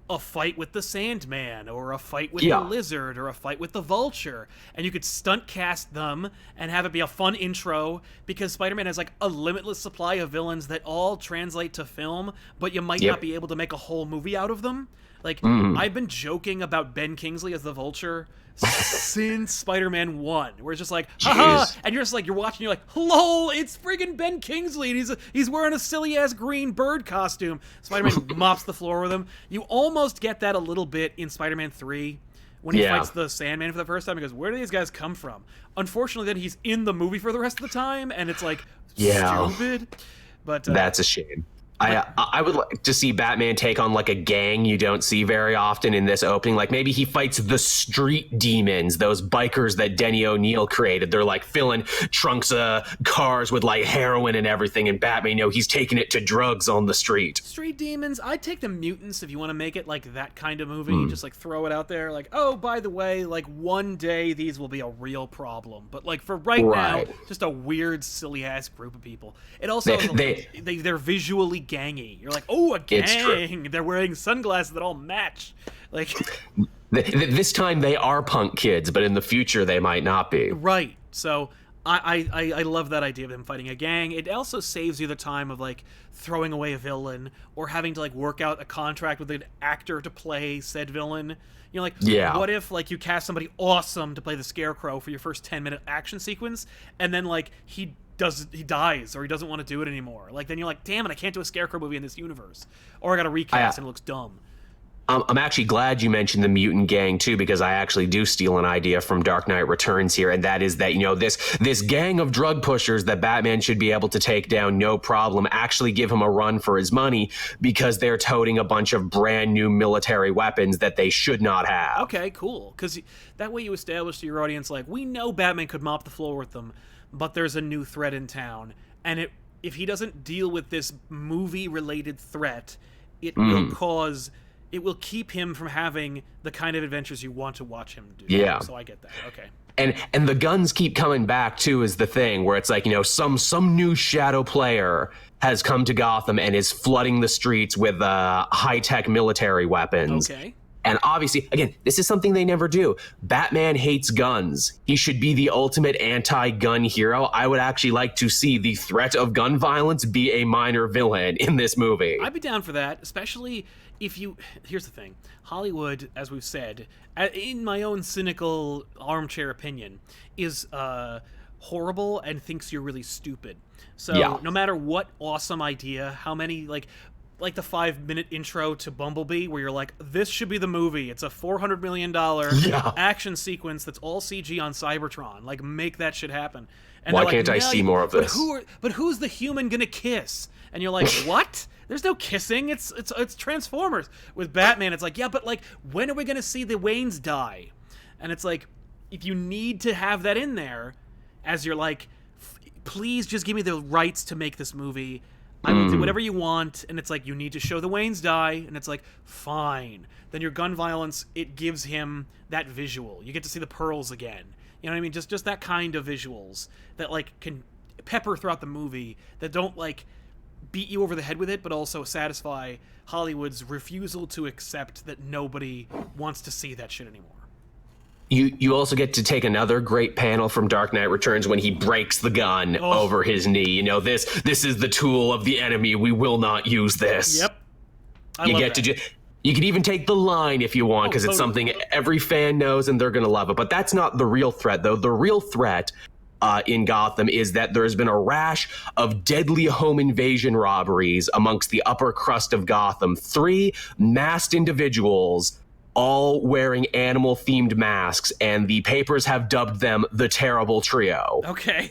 a fight with the Sandman, or a fight with the Lizard, or a fight with the Vulture? And you could stunt cast them and have it be a fun intro, because Spider-Man has, like, a limitless supply of villains that all translate to film, but you might not be able to make a whole movie out of them. Like, I've been joking about Ben Kingsley as the Vulture since Spider-Man 1, where it's just like, haha, and you're just like, you're watching, you're like, lol, it's friggin' Ben Kingsley, and he's wearing a silly-ass green bird costume. Spider-Man mops the floor with him. You almost get that a little bit in Spider-Man 3, when he fights the Sandman for the first time. He goes, where do these guys come from? Unfortunately, then he's in the movie for the rest of the time, and it's like, stupid. But that's a shame. I would like to see Batman take on like a gang you don't see very often in this opening. Like maybe he fights the street demons, those bikers that Denny O'Neil created. They're like filling trunks of cars with like heroin and everything, and Batman, he's taking it to drugs on the street. Street demons, I'd take the mutants if you want to make it like that kind of movie. Just like throw it out there like, oh, by the way, like one day these will be a real problem. But like for right now, just a weird, silly ass group of people. It also they're visually gangy. You're like, oh, a gang. They're wearing sunglasses that all match. Like this time they are punk kids, but in the future they might not be. Right. So I love that idea of them fighting a gang. It also saves you the time of like throwing away a villain or having to like work out a contract with an actor to play said villain. You know, like, what if like you cast somebody awesome to play the Scarecrow for your first 10-minute action sequence, and then like he dies or he doesn't want to do it anymore? Like then you're like, damn it, I can't do a Scarecrow movie in this universe, or I gotta recast and it looks dumb. I'm actually glad you mentioned the mutant gang too, because I actually do steal an idea from Dark Knight Returns here, and that is that, this gang of drug pushers that Batman should be able to take down no problem actually give him a run for his money because they're toting a bunch of brand new military weapons that they should not have. Okay, cool. Because that way you establish to your audience, like, we know Batman could mop the floor with them, but there's a new threat in town, and if he doesn't deal with this movie-related threat, it will keep him from having the kind of adventures you want to watch him do. Yeah. So I get that. Okay. And the guns keep coming back too, is the thing where it's like, some new shadow player has come to Gotham and is flooding the streets with high-tech military weapons. Okay. And obviously, again, this is something they never do. Batman hates guns. He should be the ultimate anti-gun hero. I would actually like to see the threat of gun violence be a minor villain in this movie. I'd be down for that, especially if you... Here's the thing. Hollywood, as we've said, in my own cynical armchair opinion, is horrible and thinks you're really stupid. So no matter what awesome idea, how many, like the 5-minute intro to Bumblebee, where you're like, this should be the movie. It's a $400 million action sequence that's all CG on Cybertron. Like, make that shit happen. And why can't I see more of this? But who's the human gonna kiss? And you're like, what? There's no kissing. It's Transformers. With Batman, it's like, yeah, but like, when are we gonna see the Waynes die? And it's like, if you need to have that in there as your like please just give me the rights to make this movie. I will do whatever you want. And it's like, you need to show the Waynes die. And it's like, fine. Then your gun violence, it gives him that visual. You get to see the pearls again. You know what I mean? Just that kind of visuals that, like, can pepper throughout the movie, that don't, like, beat you over the head with it, but also satisfy Hollywood's refusal to accept that nobody wants to see that shit anymore. You also get to take another great panel from Dark Knight Returns when he breaks the gun over his knee. You know, this is the tool of the enemy. We will not use this. Yep. You could even take the line if you want, because it's something every fan knows and they're going to love it. But that's not the real threat, though. The real threat in Gotham is that there has been a rash of deadly home invasion robberies amongst the upper crust of Gotham. 3 masked individuals, all wearing animal-themed masks, and the papers have dubbed them the Terrible Trio. Okay.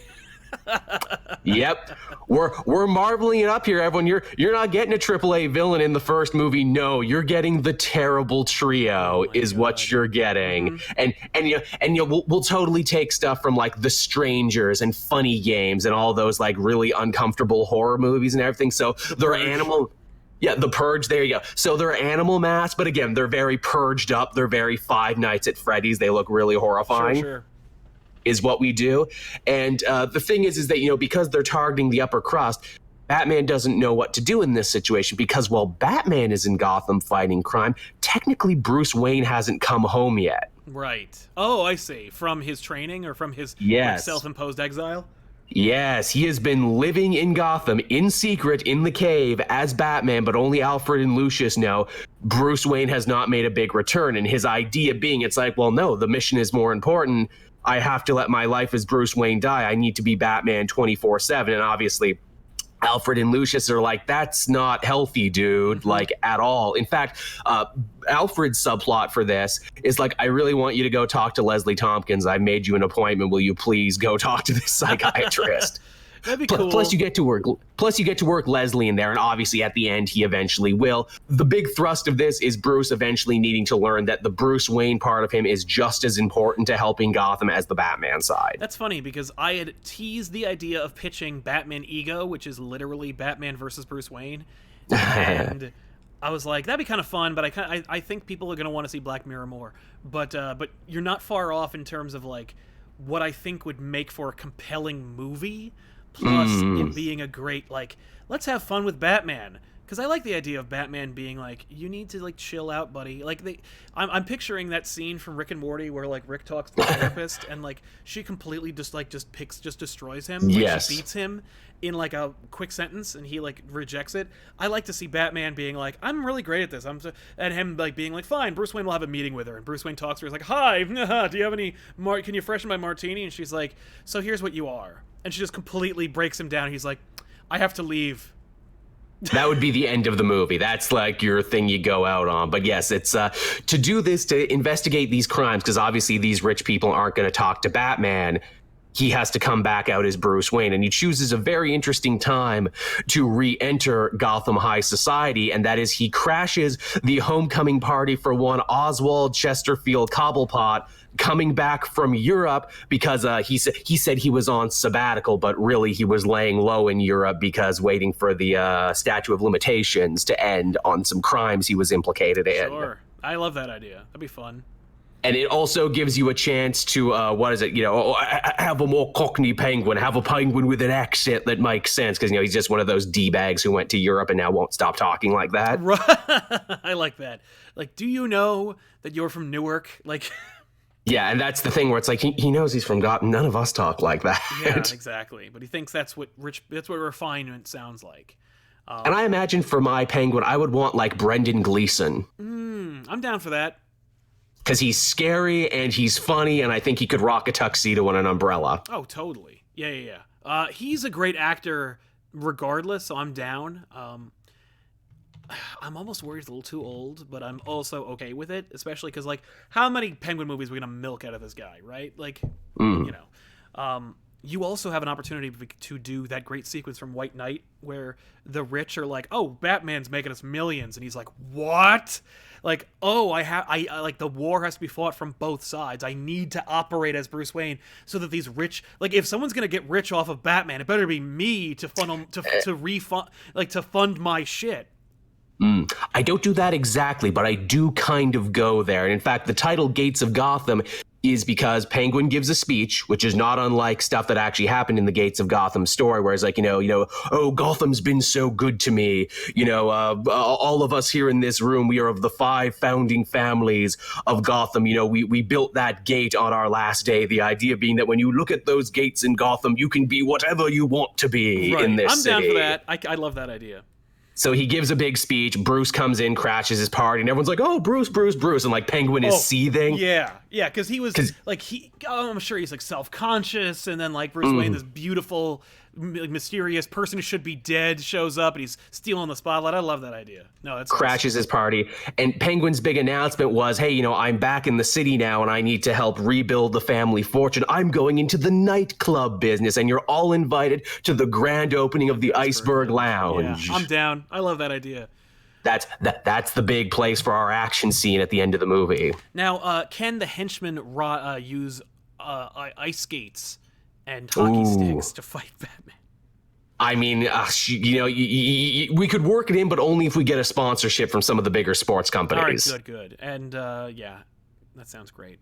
Yep. We're marbling it up here, everyone. You're not getting a AAA villain in the first movie. No, you're getting the Terrible Trio what you're getting. We'll totally take stuff from like The Strangers and Funny Games and all those like really uncomfortable horror movies and everything. So they're animal. Yeah, The Purge, there you go. So they're animal masks, but again, they're very purged up. They're very Five Nights at Freddy's. They look really horrifying. Sure. Is what we do. And the thing is that, you know, because they're targeting the upper crust, Batman doesn't know what to do in this situation, because while Batman is in Gotham fighting crime, technically Bruce Wayne hasn't come home yet. Right. Oh, I see. From his training or from his self-imposed exile? Yes, he has been living in Gotham in secret in the cave as Batman, but only Alfred and Lucius know. Bruce Wayne has not made a big return, and his idea being, it's like, well, no, the mission is more important. I have to let my life as Bruce Wayne die. I need to be Batman 24/7. And obviously, Alfred and Lucius are like, that's not healthy, dude, like at all. In fact, Alfred's subplot for this is like, I really want you to go talk to Leslie Tompkins. I made you an appointment. Will you please go talk to this psychiatrist? That'd be cool. Plus you get to work Leslie in there, and obviously at the end he eventually will. The big thrust of this is Bruce eventually needing to learn that the Bruce Wayne part of him is just as important to helping Gotham as the Batman side. That's funny, because I had teased the idea of pitching Batman Ego, which is literally Batman versus Bruce Wayne, and I was like, that'd be kind of fun, but I think people are going to want to see Black Mirror more. But you're not far off in terms of like what I think would make for a compelling movie. Plus, it being a great, like, let's have fun with Batman. Because I like the idea of Batman being like, you need to, like, chill out, buddy. Like, I'm picturing that scene from Rick and Morty where, like, Rick talks to the therapist and, like, she completely just destroys him. Like, yes. She beats him in, like, a quick sentence and he, like, rejects it. I like to see Batman being like, I'm really great at this. And him, like, being like, fine, Bruce Wayne will have a meeting with her. And Bruce Wayne talks to her. He's like, hi, do you have any, can you freshen my martini? And she's like, so here's what you are. And she just completely breaks him down. He's like, I have to leave. That would be the end of the movie. That's like your thing you go out on. But yes, it's to do this, to investigate these crimes, because obviously these rich people aren't going to talk to Batman. He has to come back out as Bruce Wayne, and he chooses a very interesting time to re-enter Gotham High Society, and that is he crashes the homecoming party for one Oswald Chesterfield Cobblepot, coming back from Europe because he said he was on sabbatical, but really he was laying low in Europe because waiting for the statute of limitations to end on some crimes he was implicated in. Sure. I love that idea. That'd be fun. And it also gives you a chance to, have a more Cockney penguin, have a penguin with an accent that makes sense, because, you know, he's just one of those D-bags who went to Europe and now won't stop talking like that. Right. I like that. Like, do you know that you're from Newark? Like... Yeah, and that's the thing where it's like he knows he's from Gotham. None of us talk like that. Yeah, exactly. But he thinks that's what refinement sounds like. And I imagine for my penguin, I would want like Brendan Gleeson. I'm down for that. Because he's scary and he's funny, and I think he could rock a tuxedo and an umbrella. Oh, totally. Yeah. He's a great actor regardless, so I'm down. I'm almost worried he's a little too old, but I'm also okay with it, especially because, like, how many Penguin movies are we going to milk out of this guy, right? Like, you know. You also have an opportunity to do that great sequence from White Knight where the rich are like, oh, Batman's making us millions. And he's like, what? like, oh, I like the war has to be fought from both sides. I need to operate as Bruce Wayne so that these rich, like, if someone's gonna get rich off of Batman, it better be me to fund them, to refund, like, to fund my shit. I don't do that exactly, but I do kind of go there. And in fact, the title Gates of Gotham is because Penguin gives a speech, which is not unlike stuff that actually happened in the Gates of Gotham story, where it's like, oh, Gotham's been so good to me. All of us here in this room, we are of the 5 founding families of Gotham. We built that gate on our last day. The idea being that when you look at those gates in Gotham, you can be whatever you want to be in this city. I'm down for that. I love that idea. So he gives a big speech. Bruce comes in, crashes his party, and everyone's like, "Oh, Bruce, Bruce, Bruce!" And like Penguin is seething. Yeah, because he was like I'm sure he's like self-conscious, and then like Bruce Wayne, this beautiful, mysterious person who should be dead, shows up and he's stealing the spotlight. I love that idea. No, that's crashes his party, and Penguin's big announcement was, "Hey, I'm back in the city now, and I need to help rebuild the family fortune. I'm going into the nightclub business, and you're all invited to the grand opening of the Iceberg Lounge." Yeah, I'm down. I love that idea. That's the big place for our action scene at the end of the movie. Now, can the henchmen use ice skates and hockey sticks to fight Batman? I mean, we could work it in, but only if we get a sponsorship from some of the bigger sports companies. All right, good. And yeah, that sounds great.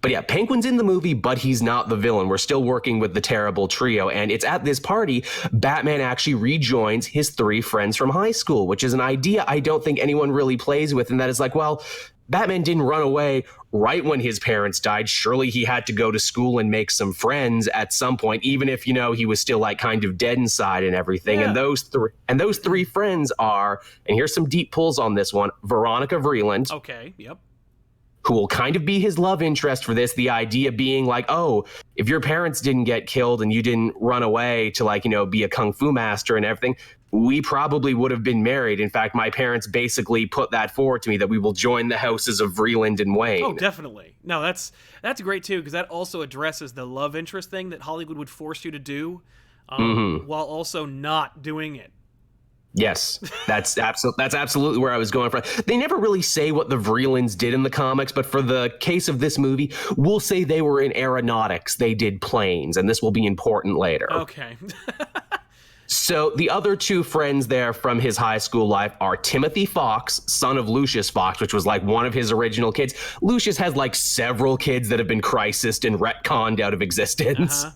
But yeah, Penguin's in the movie, but he's not the villain. We're still working with the terrible trio. And it's at this party, Batman actually rejoins his 3 friends from high school, which is an idea I don't think anyone really plays with. And that is like, well, Batman didn't run away right when his parents died. Surely he had to go to school and make some friends at some point, even if, he was still like kind of dead inside and everything. Yeah. And those 3 friends are, and here's some deep pulls on this one, Veronica Vreeland. Okay, yep. Who will kind of be his love interest for this. The idea being like, oh, if your parents didn't get killed and you didn't run away to be a kung fu master and everything, we probably would have been married. In fact, my parents basically put that forward to me, that we will join the houses of Vreeland and Wayne. Oh, definitely. No, that's great too, because that also addresses the love interest thing that Hollywood would force you to do, while also not doing it. Yes, that's absolutely where I was going from. They never really say what the Vreelands did in the comics, but for the case of this movie, we'll say they were in aeronautics. They did planes, and this will be important later. Okay. So the other 2 friends there from his high school life are Timothy Fox, son of Lucius Fox, which was like one of his original kids. Lucius has like several kids that have been crisised and retconned out of existence. Uh-huh.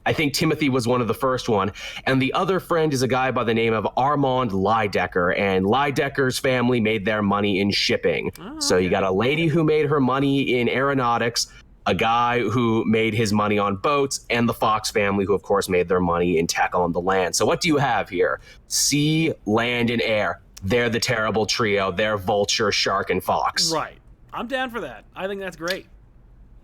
I think Timothy was one of the first one. And the other friend is a guy by the name of Armand Lydecker. And Lydecker's family made their money in shipping. Oh, so you got a lady who made her money in aeronautics, a guy who made his money on boats, and the Fox family, who of course made their money in tech on the land. So what do you have here? Sea, land, and air. They're the terrible trio. They're Vulture, Shark, and Fox. Right. I'm down for that. I think that's great.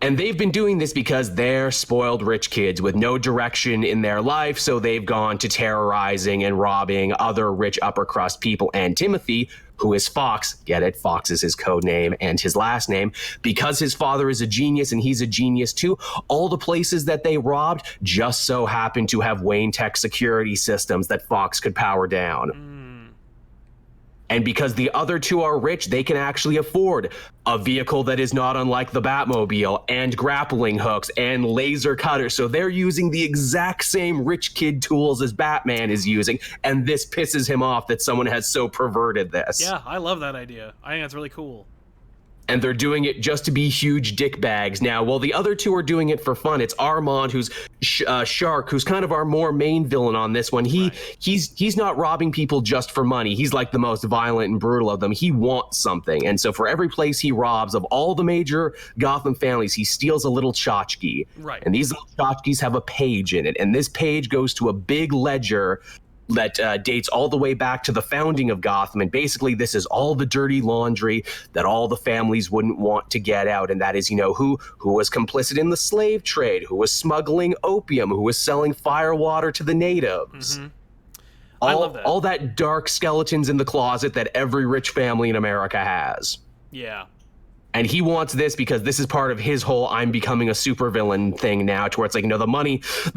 And they've been doing this because they're spoiled rich kids with no direction in their life, so they've gone to terrorizing and robbing other rich upper crust people. And Timothy, who is Fox, get it, Fox is his code name and his last name, because his father is a genius and he's a genius too, all the places that they robbed just so happened to have Wayne Tech security systems that Fox could power down. And because the other 2 are rich, they can actually afford a vehicle that is not unlike the Batmobile, and grappling hooks and laser cutters. So they're using the exact same rich kid tools as Batman is using. And this pisses him off that someone has so perverted this. Yeah, I love that idea. I think that's really cool. And they're doing it just to be huge dick bags. Now, while the other 2 are doing it for fun, it's Armand, who's Shark, who's kind of our more main villain on this one. He's not robbing people just for money. He's like the most violent and brutal of them. He wants something. And so for every place he robs of all the major Gotham families, he steals a little tchotchke. Right. And these little tchotchkes have a page in it. And this page goes to a big ledger that dates all the way back to the founding of Gotham. And basically this is all the dirty laundry that all the families wouldn't want to get out. And that is, who was complicit in the slave trade, who was smuggling opium, who was selling firewater to the natives. Mm-hmm. I love that. All that dark skeletons in the closet that every rich family in America has. Yeah. And he wants this because this is part of his whole I'm becoming a supervillain thing now, to where it's like, the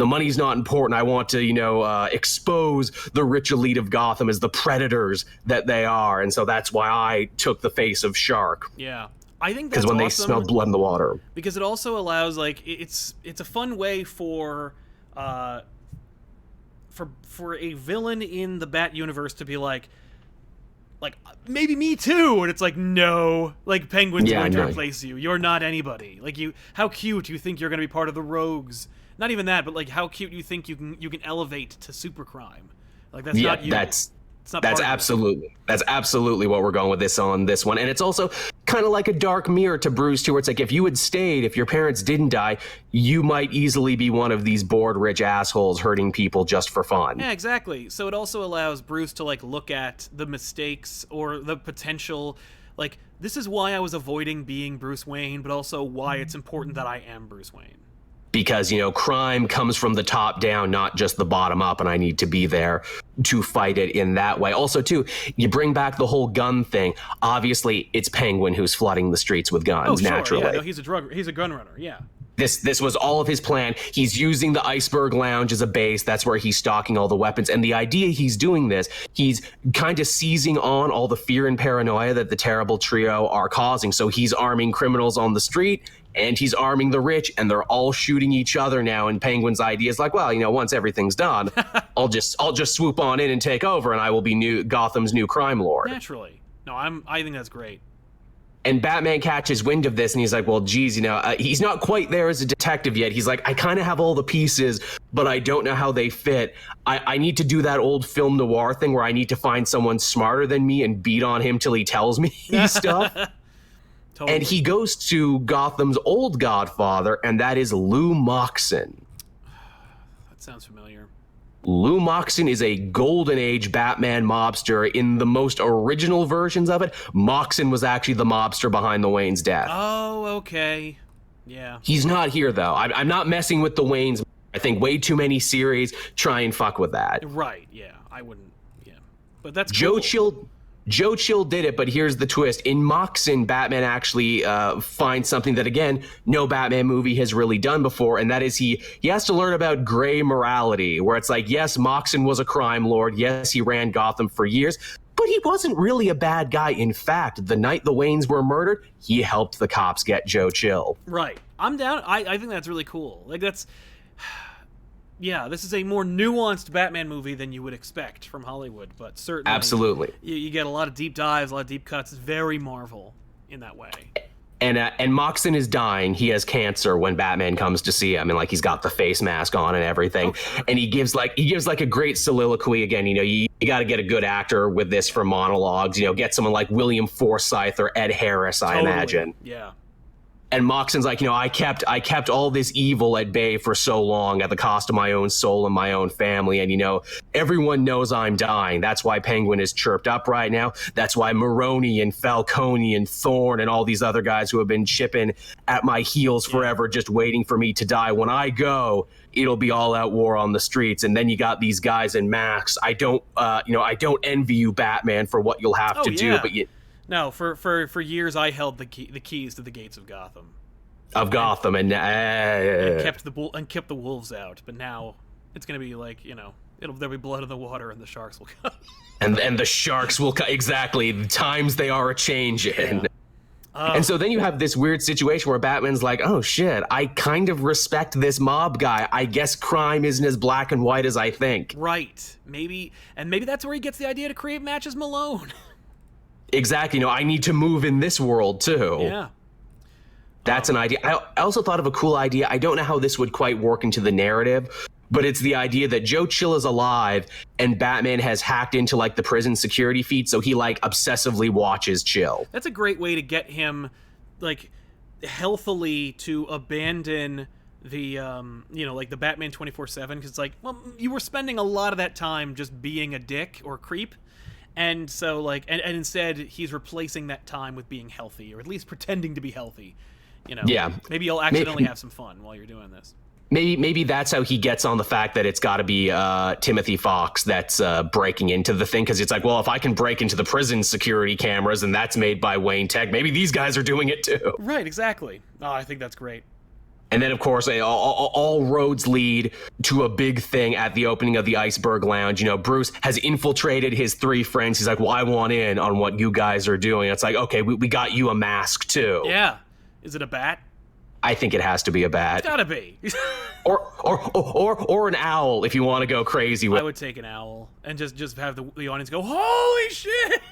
money's not important. I want to, expose the rich elite of Gotham as the predators that they are. And so that's why I took the face of Shark. Yeah. I think that's because when awesome, they smell blood in the water. Because it also allows, like, it's a fun way for a villain in the Bat universe to be like maybe me too, and it's like, no, like, Penguin's going to replace you. You're not anybody. Like, how cute you think you're going to be part of the Rogues? Not even that, but like, how cute you think you can elevate to supercrime? Like, that's not you. That's absolutely what we're going with this on this one. And it's also kind of like a dark mirror to Bruce too, where it's like, if you had stayed, if your parents didn't die, you might easily be one of these bored rich assholes hurting people just for fun. Yeah, exactly. So it also allows Bruce to, like, look at the mistakes or the potential, like, this is why I was avoiding being Bruce Wayne, but also why it's important that I am Bruce Wayne. Because, crime comes from the top down, not just the bottom up, and I need to be there to fight it in that way. Also, too, you bring back the whole gun thing. Obviously, it's Penguin who's flooding the streets with guns, naturally. Yeah, no, he's a gun runner, yeah. This was all of his plan. He's using the Iceberg Lounge as a base. That's where he's stocking all the weapons. And the idea he's doing this, he's kind of seizing on all the fear and paranoia that the terrible trio are causing. So he's arming criminals on the street, and he's arming the rich, and they're all shooting each other now. And Penguin's idea is like, well, once everything's done, I'll just swoop on in and take over, and I will be Gotham's new crime lord. Naturally. No, I think that's great. And Batman catches wind of this, and he's like, well, geez, he's not quite there as a detective yet. He's like, I kind of have all the pieces, but I don't know how they fit. I need to do that old film noir thing where I need to find someone smarter than me and beat on him till he tells me stuff. Totally. And he goes to Gotham's old godfather, and that is Lou Moxon. That sounds familiar. Lou Moxon is a golden age Batman mobster. In the most original versions of it, Moxon was actually the mobster behind the Wayne's death. Oh, okay. Yeah. He's not here, though. I'm not messing with the Waynes. I think way too many series try and fuck with that. Right, yeah. I wouldn't, yeah. But that's cool. Joe Chill did it, but here's the twist. In Moxon, Batman actually finds something that, again, no Batman movie has really done before, and that is he has to learn about gray morality, where it's like, yes, Moxon was a crime lord. Yes, he ran Gotham for years, but he wasn't really a bad guy. In fact, the night the Waynes were murdered, he helped the cops get Joe Chill. Right. I'm down. I think that's really cool. Like, that's... Yeah, this is a more nuanced Batman movie than you would expect from Hollywood, but certainly... Absolutely. You get a lot of deep dives, a lot of deep cuts. It's very Marvel in that way. And Moxon is dying. He has cancer when Batman comes to see him, and like he's got the face mask on and everything. Okay. And he gives like a great soliloquy. Again, you got to get a good actor with this for monologues. Get someone like William Forsythe or Ed Harris, I imagine. Yeah. And Moxon's like, I kept all this evil at bay for so long at the cost of my own soul and my own family. And, everyone knows I'm dying. That's why Penguin is chirped up right now. That's why Maroni and Falcone and Thorne and all these other guys who have been chipping at my heels forever, just waiting for me to die. When I go, it'll be all out war on the streets. And then you got these guys in masks. I don't envy you, Batman, for what you'll have to do, but No, for years I held the keys to the gates of Gotham. And kept the wolves out. But now it's gonna be like, there'll be blood in the water and the sharks will come. and the sharks will come. Exactly. The times they are a changing. Yeah. And so then you have this weird situation where Batman's like, oh shit, I kind of respect this mob guy. I guess crime isn't as black and white as I think. Right. Maybe that's where he gets the idea to create Matches Malone. Exactly. I need to move in this world too. Yeah. That's an idea. I also thought of a cool idea. I don't know how this would quite work into the narrative, but it's the idea that Joe Chill is alive and Batman has hacked into like the prison security feed, so he like obsessively watches Chill. That's a great way to get him like healthily to abandon the like the Batman 24/7, because it's like, well, you were spending a lot of that time just being a dick or creep. And so, like, and instead, he's replacing that time with being healthy, or at least pretending to be healthy. Yeah. Maybe you'll accidentally have some fun while you're doing this. Maybe that's how he gets on the fact that it's got to be Timothy Fox that's breaking into the thing, because it's like, well, if I can break into the prison security cameras and that's made by Wayne Tech, maybe these guys are doing it too. Right, exactly. Oh, I think that's great. And then, of course, all roads lead to a big thing at the opening of the Iceberg Lounge. You know, Bruce has infiltrated his 3 friends. He's like, well, I want in on what you guys are doing. It's like, okay, we got you a mask too. Yeah. Is it a bat? I think it has to be a bat. It's gotta be. or an owl if you want to go crazy with. I would take an owl and just have the audience go, holy shit!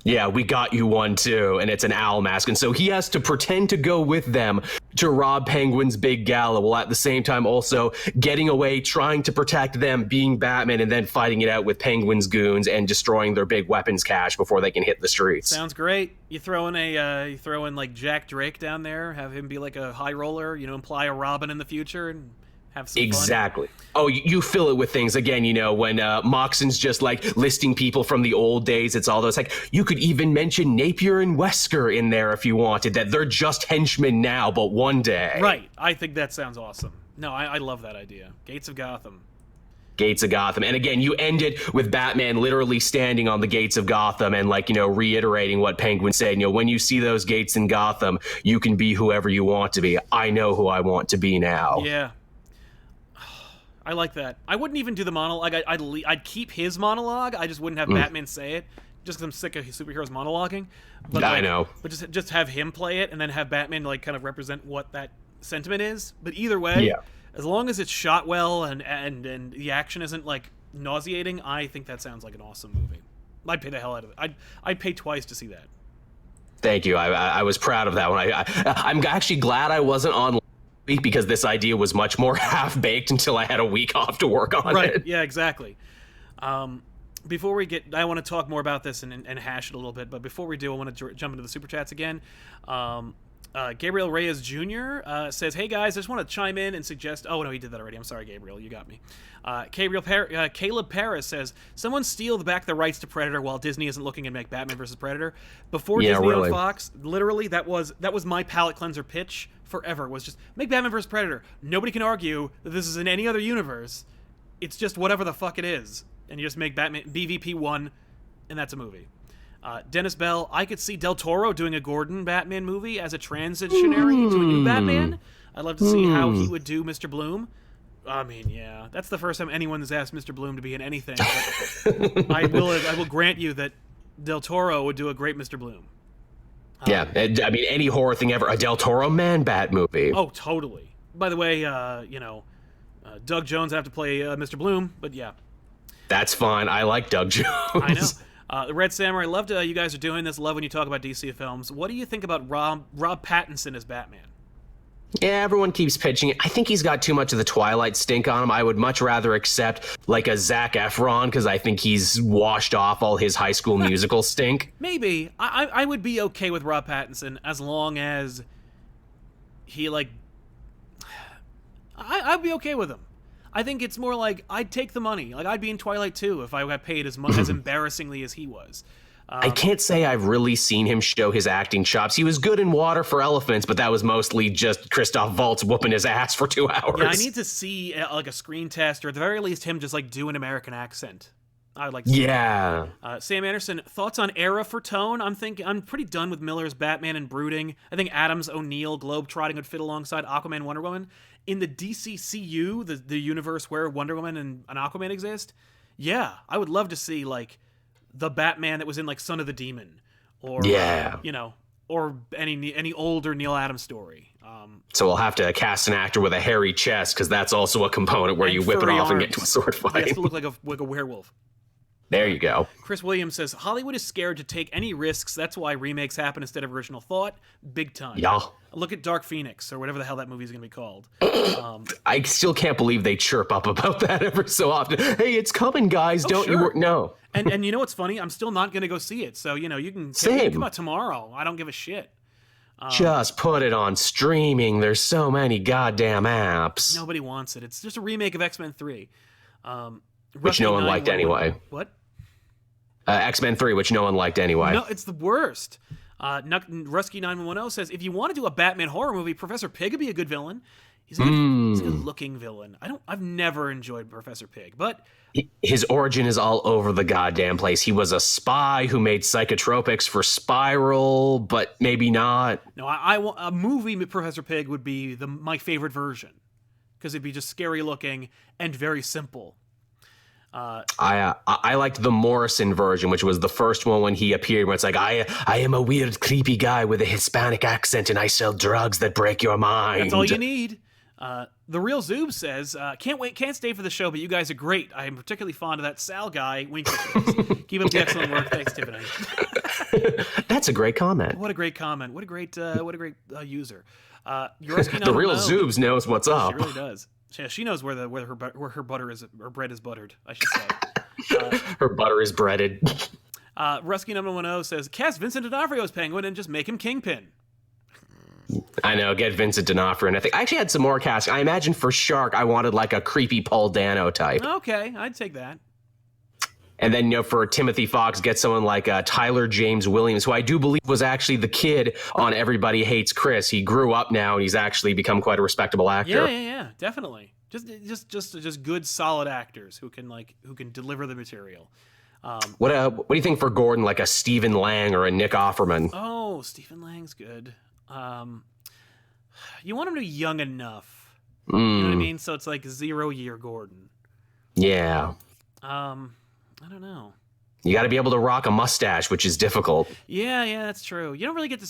Yeah, we got you one too, and it's an owl mask. And so he has to pretend to go with them to rob Penguin's big gala, while at the same time also getting away, trying to protect them, being Batman, and then fighting it out with Penguin's goons and destroying their big weapons cache before they can hit the streets. Sounds great. You throw in like Jack Drake down there, have him be like a high roller, imply a Robin in the future, and have some exactly. fun. Oh, you fill it with things again. When Moxon's just like listing people from the old days, it's all those like you could even mention Napier and Wesker in there if you wanted. That they're just henchmen now, but one day. Right. I think that sounds awesome. No, I love that idea. Gates of Gotham. Gates of Gotham. And again, you end it with Batman literally standing on the gates of Gotham and reiterating what Penguin said. When you see those gates in Gotham, you can be whoever you want to be. I know who I want to be now. Yeah. I like that. I wouldn't even do the monologue. I'd keep his monologue. I just wouldn't have Batman say it, just because I'm sick of superheroes monologuing. But I know. But just have him play it, and then have Batman kind of represent what that sentiment is. But either way, as long as it's shot well and the action isn't nauseating, I think that sounds like an awesome movie. I'd pay the hell out of it. I'd pay twice to see that. Thank you. I was proud of that one. I'm actually glad I wasn't on week, because this idea was much more half-baked until I had a week off to work on it. Right, yeah, exactly. Before we get... I want to talk more about this and hash it a little bit, but before we do, I want to jump into the Super Chats again. Gabriel Reyes Jr. Says, hey guys, I just want to chime in and suggest... Oh, no, he did that already. I'm sorry, Gabriel. You got me. Caleb Paris says, someone steal back the rights to Predator while Disney isn't looking and make Batman vs. Predator. Before Disney owned Fox, literally, that was my palate cleanser pitch forever, was just make Batman vs. Predator. Nobody can argue that this is in any other universe. It's just whatever the fuck it is. And you just make Batman BVP 1, and that's a movie. Dennis Bell, I could see Del Toro doing a Gordon Batman movie as a transitionary to a new Batman. I'd love to see how he would do Mr. Bloom. I mean, yeah, that's the first time anyone has asked Mr. Bloom to be in anything. But I will grant you that Del Toro would do a great Mr. Bloom. Yeah, I mean, any horror thing ever. A Del Toro Man-Bat movie. Oh, totally. By the way, Doug Jones would have to play Mr. Bloom, but yeah. That's fine. I like Doug Jones. I know. The Red Samurai, loved you guys are doing this. Love when you talk about DC films. What do you think about Rob Pattinson as Batman? Yeah, everyone keeps pitching it. I think he's got too much of the Twilight stink on him. I would much rather accept a Zac Efron, because I think he's washed off all his High School Musical stink. Maybe. I would be okay with Rob Pattinson as long as he I'd be okay with him. I think it's more I'd take the money. I'd be in Twilight too if I got paid as much as embarrassingly as he was. I can't say I've really seen him show his acting chops. He was good in Water for Elephants, but that was mostly just Christoph Waltz whooping his ass for 2 hours. Yeah, I need to see a screen test, or at the very least him just do an American accent. I would like to see that. Sam Anderson, thoughts on era for tone? I'm pretty done with Miller's Batman and brooding. I think Adams, O'Neill, Globetrotting would fit alongside Aquaman, Wonder Woman. In the DCCU, the universe where Wonder Woman and Aquaman exist, yeah, I would love to see the Batman that was in Son of the Demon, or or any older Neil Adams story. So we'll have to cast an actor with a hairy chest, because that's also a component where you whip it off and get to a sword fight. He has to look like a werewolf. There you go. Chris Williams says, Hollywood is scared to take any risks. That's why remakes happen instead of original thought. Big time. Yeah. Look at Dark Phoenix, or whatever the hell that movie's going to be called. I still can't believe they chirp up about that every so often. Hey, it's coming, guys. Don't you work? No. And you know what's funny? I'm still not going to go see it. So, you can come out tomorrow. I don't give a shit. Just put it on streaming. There's so many goddamn apps. Nobody wants it. It's just a remake of X-Men 3. Which no one liked anyway. What? X-Men 3, which no one liked anyway. No, it's the worst. Rusky 9110 says, if you want to do a Batman horror movie, Professor Pig would be a good villain. He's a good-looking villain. I've never enjoyed Professor Pig, but his origin is all over the goddamn place. He was a spy who made psychotropics for Spiral, but maybe not. No, I want a movie. Professor Pig would be my favorite version because it'd be just scary looking and very simple. I liked the Morrison version, which was the first one when he appeared, where it's like, I am a weird, creepy guy with a Hispanic accent, and I sell drugs that break your mind. That's all you need. The Real Zoob says, can't stay for the show, but you guys are great. I am particularly fond of that Sal guy. Wink. Keep up the excellent work. Thanks, Tiffany. That's a great comment. What a great comment. What a great user. The Real Zoobs knows what's up. She really does. Yeah, she knows where her butter is, or bread is buttered, I should say. Her butter is breaded. Rusky number 10 says, cast Vincent D'Onofrio as Penguin and just make him Kingpin. I know, get Vincent D'Onofrio. And I actually had some more cast. I imagine for Shark, I wanted like a creepy Paul Dano type. Okay, I'd take that. And then, for Timothy Fox, get someone like Tyler James Williams, who I do believe was actually the kid on Everybody Hates Chris. He grew up now, and he's actually become quite a respectable actor. Yeah, definitely. Just good, solid actors who can deliver the material. What do you think for Gordon, like a Stephen Lang or a Nick Offerman? Oh, Stephen Lang's good. You want him to be young enough. You know what I mean? So it's like 0-year Gordon. Yeah. I don't know. You got to be able to rock a mustache, which is difficult. Yeah, that's true. You don't really get to,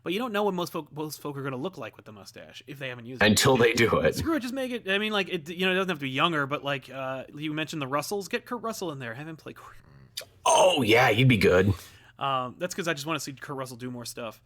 but you don't know what most folk are going to look like with the mustache if they haven't used it. Until they do it. Screw it, just make it. I mean, like it doesn't have to be younger, but like you mentioned the Russells, get Kurt Russell in there, have him play. Oh yeah, you'd be good. That's because I just want to see Kurt Russell do more stuff.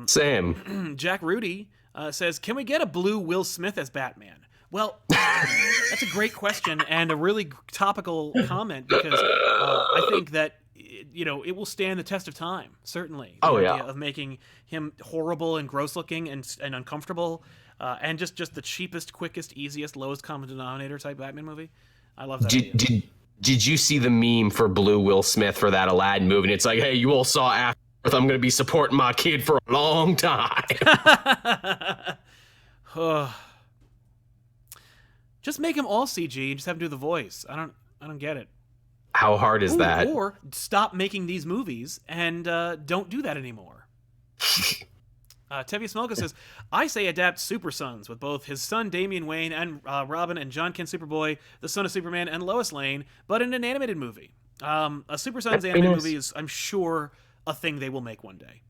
Same. Jack Rudy says, "Can we get a blue Will Smith as Batman?" Well, that's a great question and a really topical comment because I think that it will stand the test of time. Certainly, the idea of making him horrible and gross looking and uncomfortable, and just the cheapest, quickest, easiest, lowest common denominator type Batman movie. I love that idea. Did you see the meme for blue Will Smith for that Aladdin movie? And it's like, hey, you all saw Afterbirth. I'm going to be supporting my kid for a long time. Just make him all CG and just have him do the voice. I don't get it. How hard is that? Or stop making these movies and don't do that anymore. Tevye Smelka says, I say adapt Super Sons with both his son Damian Wayne and Robin and John Kent Superboy, the son of Superman, and Lois Lane, but in an animated movie. A Super Sons animated movie is, I'm sure, a thing they will make one day.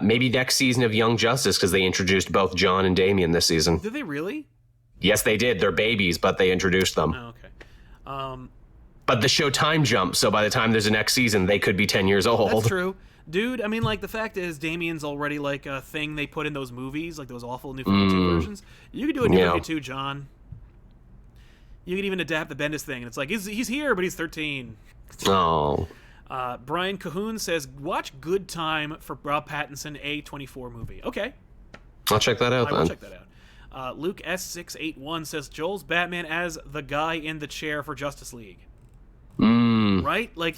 Maybe next season of Young Justice, because they introduced both John and Damian this season. Did they really? Yes, they did. They're babies, but they introduced them. Oh, okay. But the show time jumps, so by the time there's a next season, they could be 10 years old. That's true. Dude, I mean, like, the fact is, Damian's already, like, a thing they put in those movies, like those awful New 52 versions. You could do a New 52, John. You could even adapt the Bendis thing, and it's like, he's here, but he's 13. Oh. Brian Cahoon says, watch Good Time for Rob Pattinson A24 movie. Okay. I'll check that out, I will check that out. Luke S681 says, Joel's Batman as the guy in the chair for Justice League. Right? Like,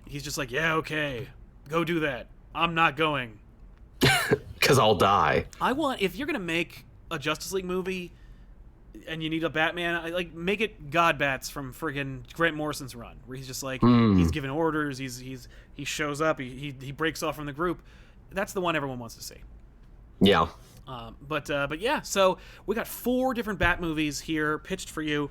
he's just like, yeah, okay. Go do that. I'm not going. Because I'll die. If you're going to make a Justice League movie and you need a Batman, make it God Bats from friggin' Grant Morrison's run, where he's just like, he's giving orders, he shows up, he breaks off from the group. That's the one everyone wants to see. Yeah. But yeah, so we got 4 different Bat movies here pitched for you.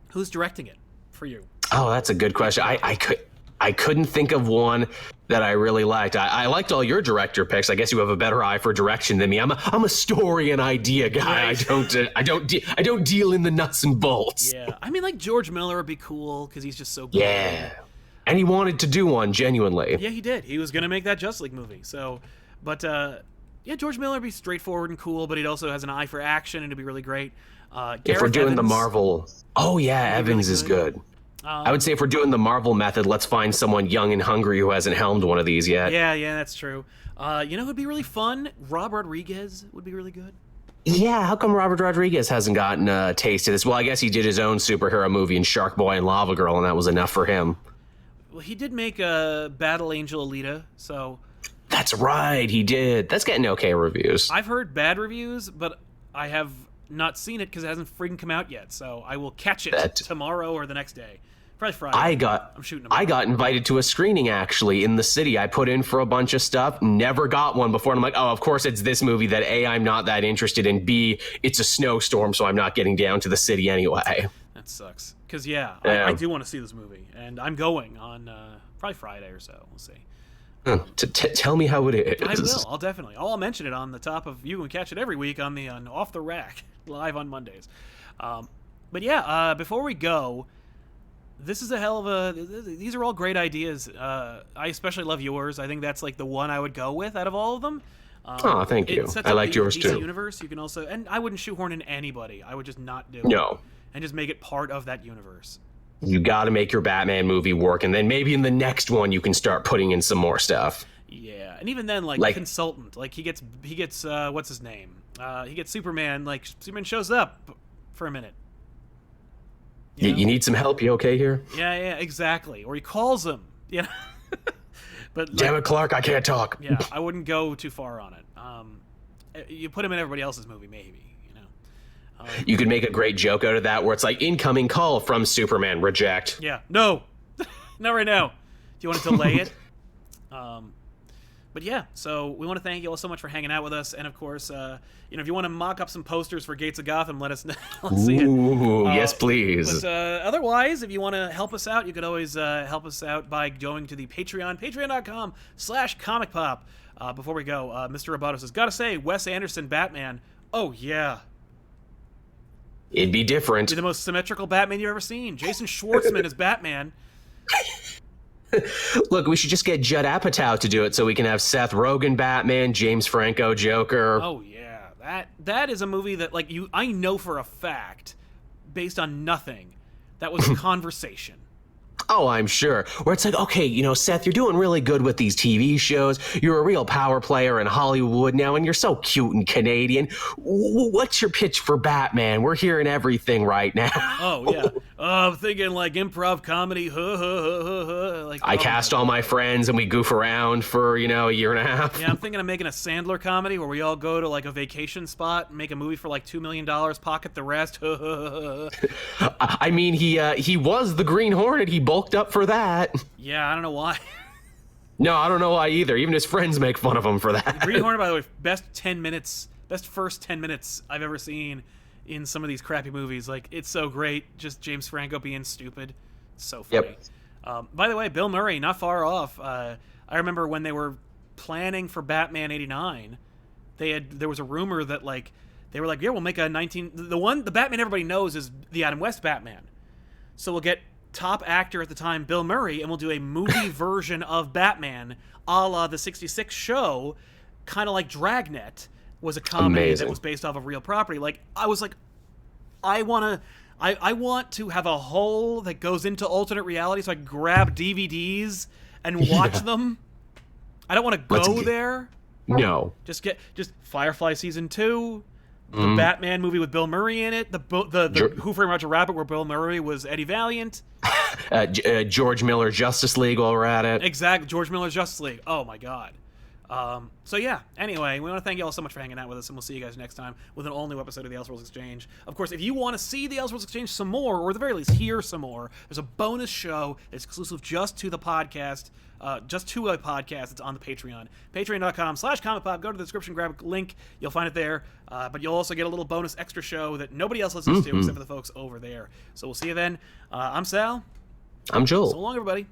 Who's directing it for you? Oh, that's a good question. I couldn't think of one that I really liked. I liked all your director picks. I guess you have a better eye for direction than me. I'm a story and idea guy. Right. I don't deal in the nuts and bolts. Yeah, I mean, like George Miller would be cool because he's just so good. Yeah, and he wanted to do one genuinely. Yeah, he did. He was gonna make that Justice League movie. So, but yeah, George Miller would be straightforward and cool, but he also has an eye for action, and it'd be really great. If we're doing the Marvel, Evans is good. I would say if we're doing the Marvel method, let's find someone young and hungry who hasn't helmed one of these yet. Yeah, that's true. Who'd be really fun? Rob Rodriguez would be really good. Yeah, how come Robert Rodriguez hasn't gotten a taste of this? Well, I guess he did his own superhero movie in Shark Boy and Lava Girl, and that was enough for him. Well, he did make a Battle Angel Alita, so... That's right, he did. That's getting okay reviews. I've heard bad reviews, but I have not seen it because it hasn't freaking come out yet. So I will catch it tomorrow or the next day. Probably Friday. I got invited to a screening actually in the city. I put in for a bunch of stuff, never got one before, and I'm like, oh, of course it's this movie that A, I'm not that interested in, B, it's a snowstorm, so I'm not getting down to the city anyway. That sucks. Because I do want to see this movie, and I'm going on probably Friday or so. We'll see. Tell me how it is. I will. I'll definitely. I'll mention it on the top of. You can catch it every week on the Off the Rack live on Mondays. But yeah, before we go, this is a hell of a. These are all great ideas. I especially love yours. I think that's like the one I would go with out of all of them. Oh, thank you. I liked yours DC too. Universe. You can also, and I wouldn't shoehorn in anybody. I would just not do it. No. And just make it part of that universe. You got to make your Batman movie work, and then maybe in the next one you can start putting in some more stuff. Yeah, and even then, like consultant, like he gets what's his name? He gets Superman. Like Superman shows up for a minute. You need some help. You okay here? Yeah, exactly. Or he calls him. You know. But damn it, Clark, I can't talk. Yeah, I wouldn't go too far on it. You put him in everybody else's movie, maybe. You could make a great joke out of that where it's like, incoming call from Superman, reject. Yeah. No. Not right now. Do you want to delay it? But yeah, so we want to thank you all so much for hanging out with us. And of course, if you want to mock up some posters for Gates of Gotham, let us know. Let's see it. Ooh, yes, please. But otherwise, if you want to help us out, you could always help us out by going to the Patreon, patreon.com/ComicPOP. Before we go, Mr. Roboto says, gotta say, Wes Anderson Batman. Oh, yeah. It'd be different. Be the most symmetrical Batman you've ever seen. Jason Schwartzman is Batman. Look, we should just get Judd Apatow to do it so we can have Seth Rogen Batman, James Franco Joker. Oh yeah, that is a movie that I know for a fact, based on nothing, that was a conversation. Oh, I'm sure. Where it's like, okay, Seth, you're doing really good with these TV shows. You're a real power player in Hollywood now, and you're so cute and Canadian. What's your pitch for Batman? We're hearing everything right now. Oh, yeah. I'm thinking improv comedy. I cast all my friends, and we goof around for, a year and a half. Yeah, I'm thinking of making a Sandler comedy where we all go to, a vacation spot and make a movie for, $2 million, pocket the rest. I mean, he was the Green Hornet. He bulked up for that. Yeah, I don't know why. No, I don't know why either. Even his friends make fun of him for that. Green Hornet, by the way, best first 10 minutes I've ever seen in some of these crappy movies. It's so great. Just James Franco being stupid. It's so funny. Yep. By the way, Bill Murray, not far off. I remember when they were planning for Batman '89, there was a rumor that they were yeah, we'll make a the Batman everybody knows is the Adam West Batman. So we'll get top actor at the time, Bill Murray, and we'll do a movie version of Batman, a la the '66 show, kind of like Dragnet was a comedy that was based off of real property. I was like, I want to have a hole that goes into alternate reality so I can grab DVDs and watch them. I don't want to go there. No. Just Firefly season 2, the Batman movie with Bill Murray in it, the Who Framed Roger Rabbit where Bill Murray was Eddie Valiant. George Miller Justice League while we're at it. Exactly, George Miller's Justice League. Oh my God. So yeah, anyway, we want to thank you all so much for hanging out with us, and we'll see you guys next time with an all-new episode of the Elseworlds Exchange. Of course, if you want to see the Elseworlds Exchange some more, or at the very least hear some more, there's a bonus show that's exclusive just to the podcast, it's on the Patreon. Patreon.com/ComicPOP. Go to the description, grab a link, you'll find it there, but you'll also get a little bonus extra show that nobody else listens to except for the folks over there. So we'll see you then. I'm Sal. I'm Joel. So long, everybody.